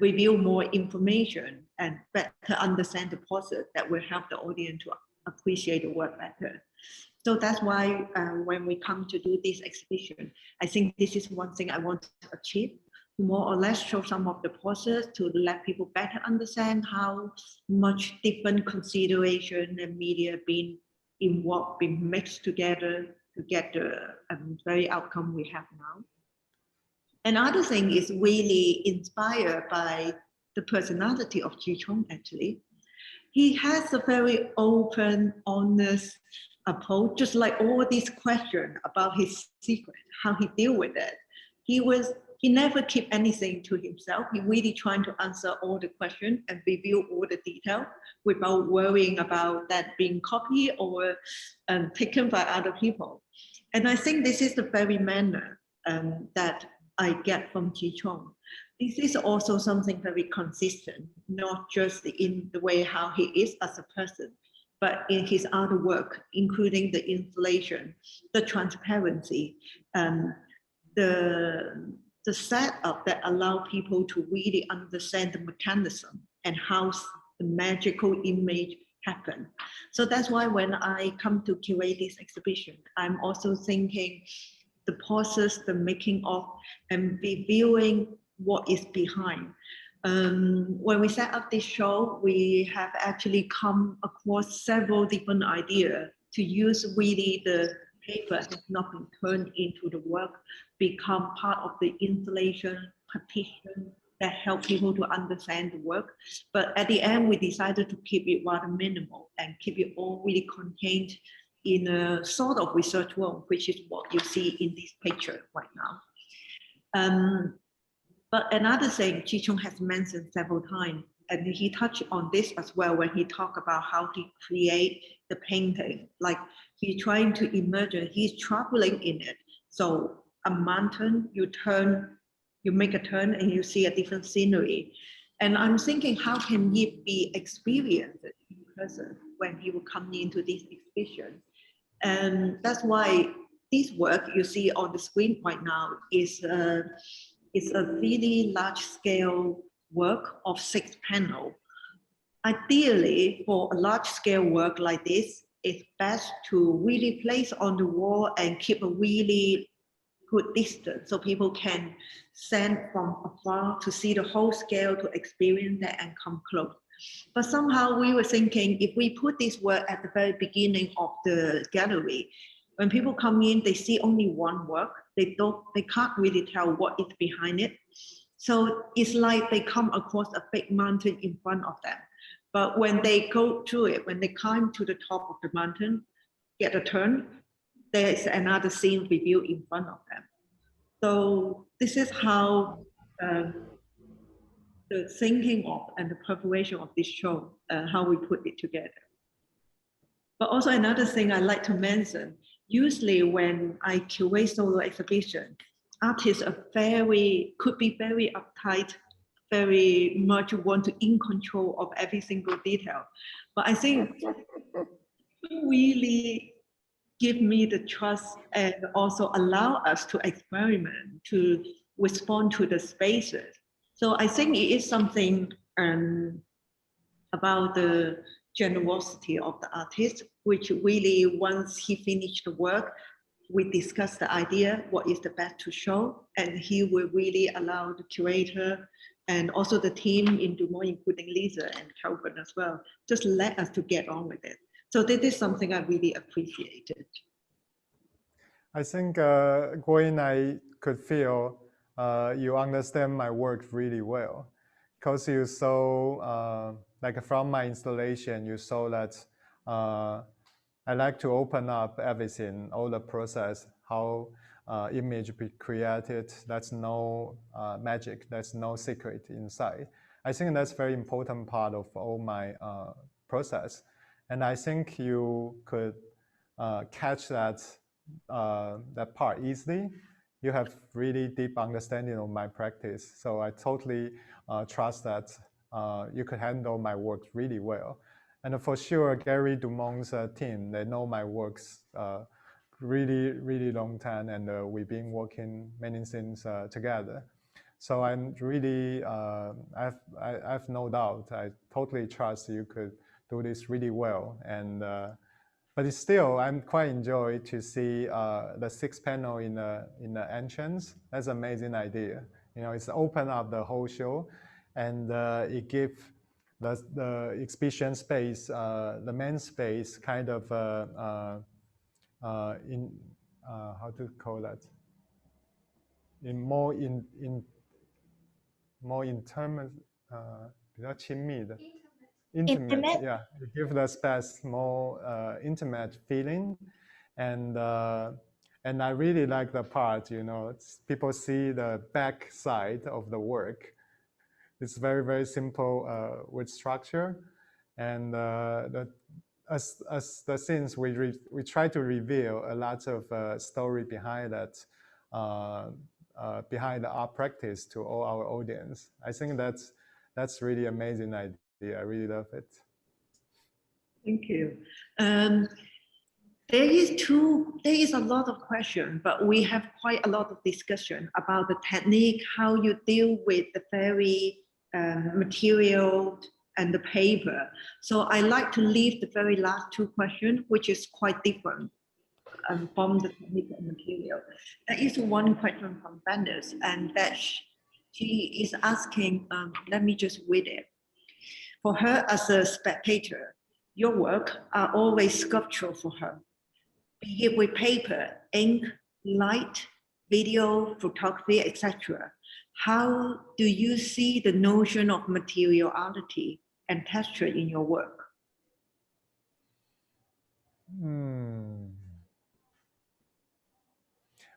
reveal more information and better understand the process, that will help the audience to appreciate the work better. So that's why when we come to do this exhibition, I think this is one thing I want to achieve, to more or less show some of the process to let people better understand how much different consideration and media being involved, being mixed together to get the very outcome we have now. Another thing is really inspired by the personality of Chi-Tsung, actually. He has a very open, honest approach, just like all these questions about his secret, how he deal with it. He never keep anything to himself. He really trying to answer all the questions and reveal all the detail without worrying about that being copied or taken by other people. And I think this is the very manner that I get from Chi-Tsung. This is also something very consistent, not just in the way how he is as a person, but in his other work, including the installation, the transparency, the setup that allow people to really understand the mechanism and how the magical image happen. So that's why when I come to curate this exhibition, I'm also thinking the process, the making of, and reviewing what is behind. When we set up this show, we have actually come across several different ideas to use really the paper has not been turned into the work, become part of the installation, partition that help people to understand the work. But at the end, we decided to keep it rather minimal and keep it all really contained in a sort of research room, which is what you see in this picture right now. But another thing Chi-Tsung has mentioned several times, and he touched on this as well when he talked about how he create the painting. Like he's trying to imagine, he's traveling in it. So a mountain, you make a turn and you see a different scenery. And I'm thinking, how can it be experienced in person when he will come into this exhibition? And that's why this work you see on the screen right now is a really large scale work of 6 panels. ideally, for a large-scale work like this, it's best to really place on the wall and keep a really good distance so people can stand from afar to see the whole scale, to experience that and come close. But somehow we were thinking, if we put this work at the very beginning of the gallery, when people come in, they see only one work. They can't really tell what is behind it. So it's like they come across a big mountain in front of them. But when they go through it, when they climb to the top of the mountain, get a turn, there's another scene revealed in front of them. So this is how the thinking of and the preparation of this show, how we put it together. But also another thing I like to mention, usually when I curate solo exhibition, artists are could be very uptight, very much want to in control of every single detail. But I think really give me the trust and also allow us to experiment, to respond to the spaces. So I think it is something about the generosity of the artist, which really, once he finished the work, we discuss the idea, what is the best to show, and he will really allow the curator and also the team in Dumont, including Lisa and Calvin as well, just let us to get on with it. So this is something I really appreciated. I think, Guoyin, I could feel you understand my work really well, because you saw, like from my installation, you saw that I like to open up everything, all the process, how image be created. That's no magic, that's no secret inside. I think that's very important part of all my process. And I think you could catch that that part easily. You have really deep understanding of my practice. So I totally trust that you could handle my work really well. And for sure, Gary Dumont's team, they know my works really, really long time, and we've been working many things together. So I'm really, I've no doubt, I totally trust you could do this really well. And but it's still, I'm quite enjoyed to see the 6 panel in the entrance. That's an amazing idea. You know, it's open up the whole show, and it gives the exhibition space, the main space, kind of how to call that? More intimate, 比较亲密的。Intimate, yeah. You give the space more intimate feeling, and I really like the part. You know, people see the back side of the work. It's very, very simple with structure, and as the scenes we try to reveal a lot of story behind that, behind our practice to all our audience. I think that's really amazing idea. I really love it. Thank you. There is a lot of questions, but we have quite a lot of discussion about the technique, how you deal with the very material and the paper. So I like to leave the very last 2 questions, which is quite different from the technique and material. There is one question from Venice, and that she is asking, let me just read it. For her as a spectator, your work are always sculptural for her, be it with paper, ink, light, video, photography, etc. How do you see the notion of materiality and texture in your work?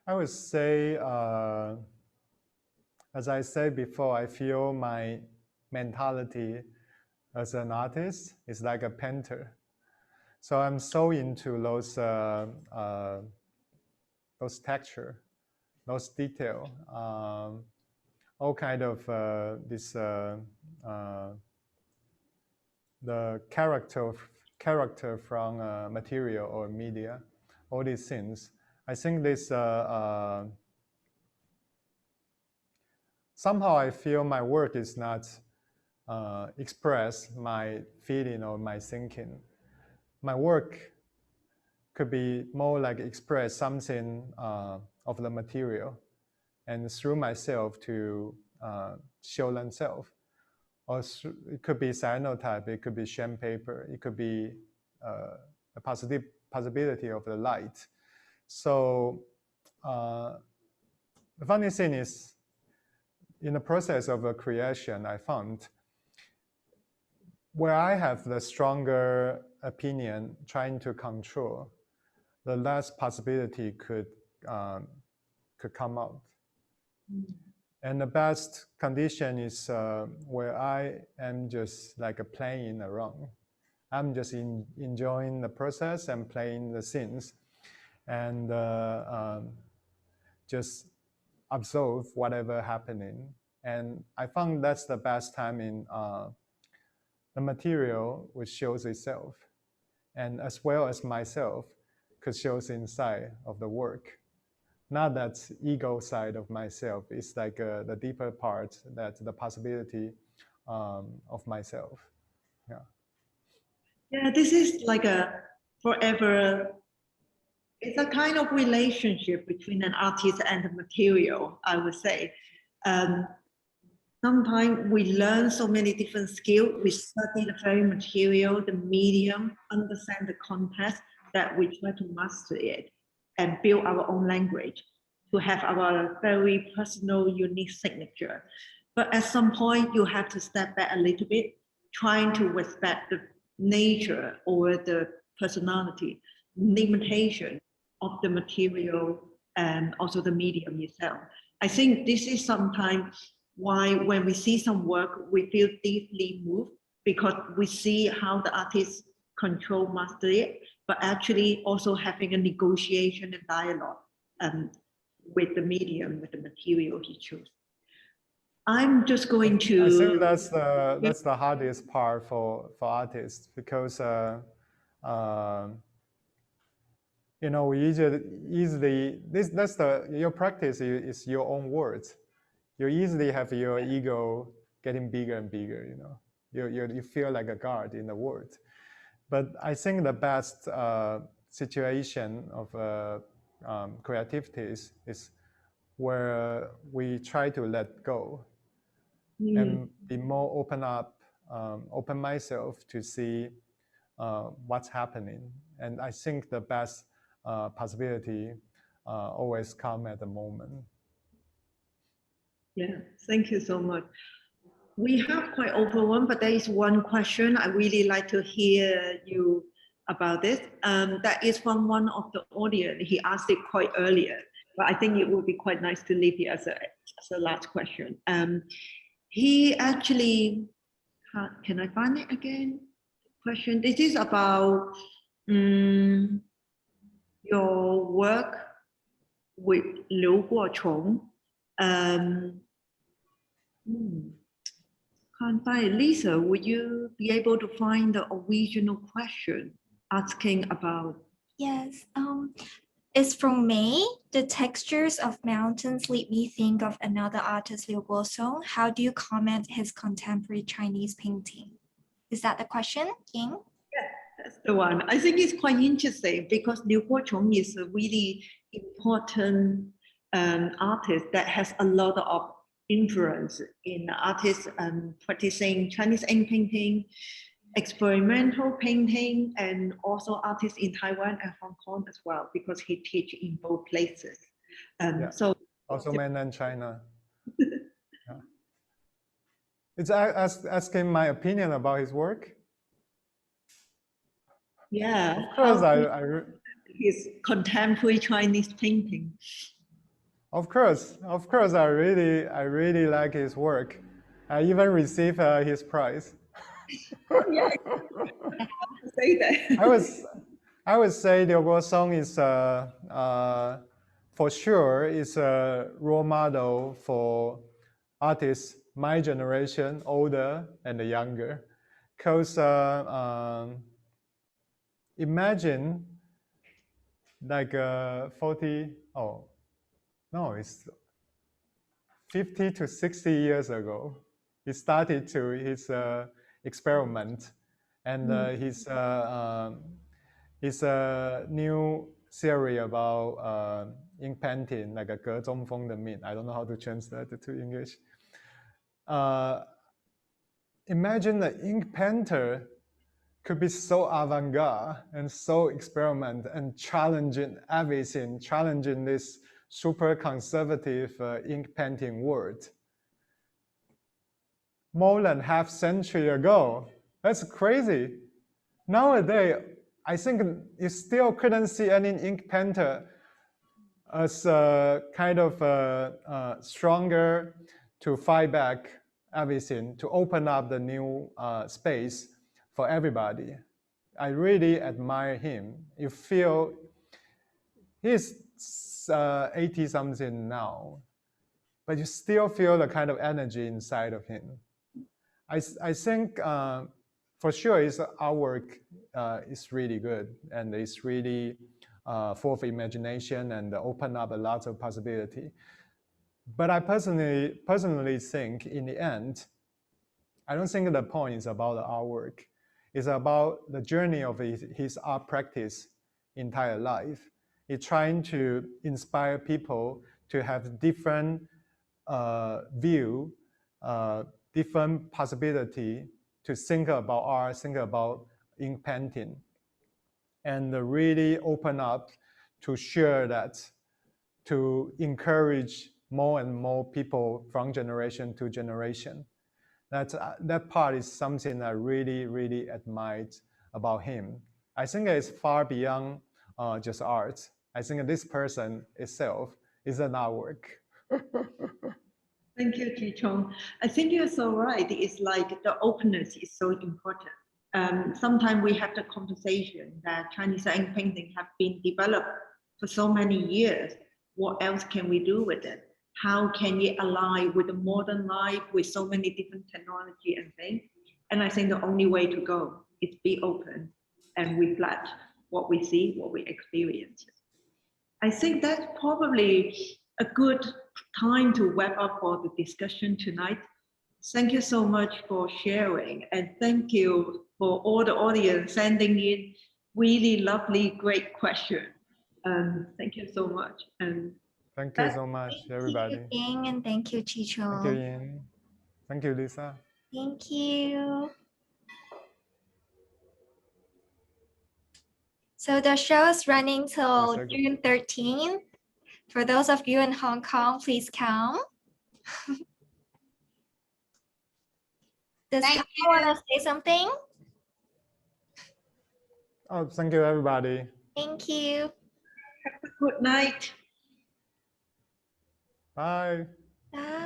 I would say, as I said before, I feel my mentality as an artist is like a painter. So I'm so into those texture, those detail, all kind of the character from material or media, all these things. I think this somehow I feel my work is not express my feeling or my thinking. My work could be more like express something of the material, and through myself to show themselves. Or it could be cyanotype, it could be sham paper, it could be a possibility of the light. So the funny thing is, in the process of a creation, I found where I have the stronger opinion trying to control, the less possibility could come out. And the best condition is where I am just like playing around. I'm just enjoying the process and playing the scenes, and just observe whatever happening. And I found that's the best time in the material which shows itself, and as well as myself could shows inside of the work. Not that ego side of myself, it's like the deeper part, that the possibility of myself. Yeah. Yeah, this is like a forever, it's a kind of relationship between an artist and the material, I would say. Sometimes we learn so many different skills. We study the very material, the medium, understand the context, that we try to master it and build our own language to have our very personal, unique signature. But at some point, you have to step back a little bit, trying to respect the nature or the personality, limitation of the material and also the medium itself. I think this is sometimes why when we see some work, we feel deeply moved, because we see how the artist control, master it, but actually also having a negotiation and dialogue with the medium, with the material he chose. I'm just going to. I think that's the hardest part for artists, because you know, we easily that's your practice is your own words. You easily have your ego getting bigger and bigger. You know, you feel like a god in the world. But I think the best situation of creativity is where we try to let go and be more open myself to see what's happening. And I think the best possibility always come at the moment. Yeah, thank you so much. We have quite overwhelmed, but there is one question I really like to hear you about this. That is from one of the audience. He asked it quite earlier, but I think it would be quite nice to leave it as a last question. He actually, can I find it again? Question. This is about your work with Liu Guochong. Can't find it. Lisa, would you be able to find the original question asking about? Yes. It's from May. The textures of mountains lead me think of another artist, Liu Guosong. How do you comment his contemporary Chinese painting? Is that the question, Ying? Yeah, that's the one. I think it's quite interesting because Liu Guochong is a really important artist that has a lot of influence in artists practicing Chinese ink painting, experimental painting, and also artists in Taiwan and Hong Kong as well, because he teach in both places. Yeah. So also mainland China. Yeah. It's asking my opinion about his work. Yeah, of course, his contemporary Chinese painting. Of course, I really like his work. I even received his prize. Yeah, I have to say that. I would say Liu Guosong is for sure is a role model for artists my generation, older and younger, because imagine like 40, no, it's 50 to 60 years ago. he started to his experiment, and his new theory about ink painting, like a 格中锋的命. I don't know how to translate it to English. Imagine the ink painter could be so avant-garde and so experiment and challenging everything, challenging this super conservative ink painting world. More than half century ago. That's crazy. Nowadays, I think you still couldn't see any ink painter as kind of stronger to fight back everything, to open up the new space for everybody. I really admire him. You feel he's 80 something now, but you still feel the kind of energy inside of him. I think for sure his artwork is really good, and it's really full of imagination and open up a lot of possibility. But I personally think in the end, I don't think the point is about the artwork. It's about the journey of his art practice entire life. He's trying to inspire people to have different view, different possibility to think about art, think about ink painting, and really open up to share that, to encourage more and more people from generation to generation. That part is something I really, really admired about him. I think it's far beyond just art. I think this person itself is an artwork. Thank you, Chi-Tsung. I think you're so right. It's like the openness is so important. Sometimes we have the conversation that Chinese ink painting have been developed for so many years. What else can we do with it? How can it align with the modern life with so many different technology and things? And I think the only way to go is be open and reflect what we see, what we experience. I think that's probably a good time to wrap up for the discussion tonight. Thank you so much for sharing, and thank you for all the audience sending in really lovely, great questions. Thank you so much. And thank you so much, everybody. Thank you, Ying, and thank you, Chi-Tsung. Thank you, Ying. Thank you, Lisa. Thank you. So the show is running till June 13th. For those of you in Hong Kong, please come. Does Kai want to say something? Oh, thank you, everybody. Thank you. have a good night. Bye. Bye.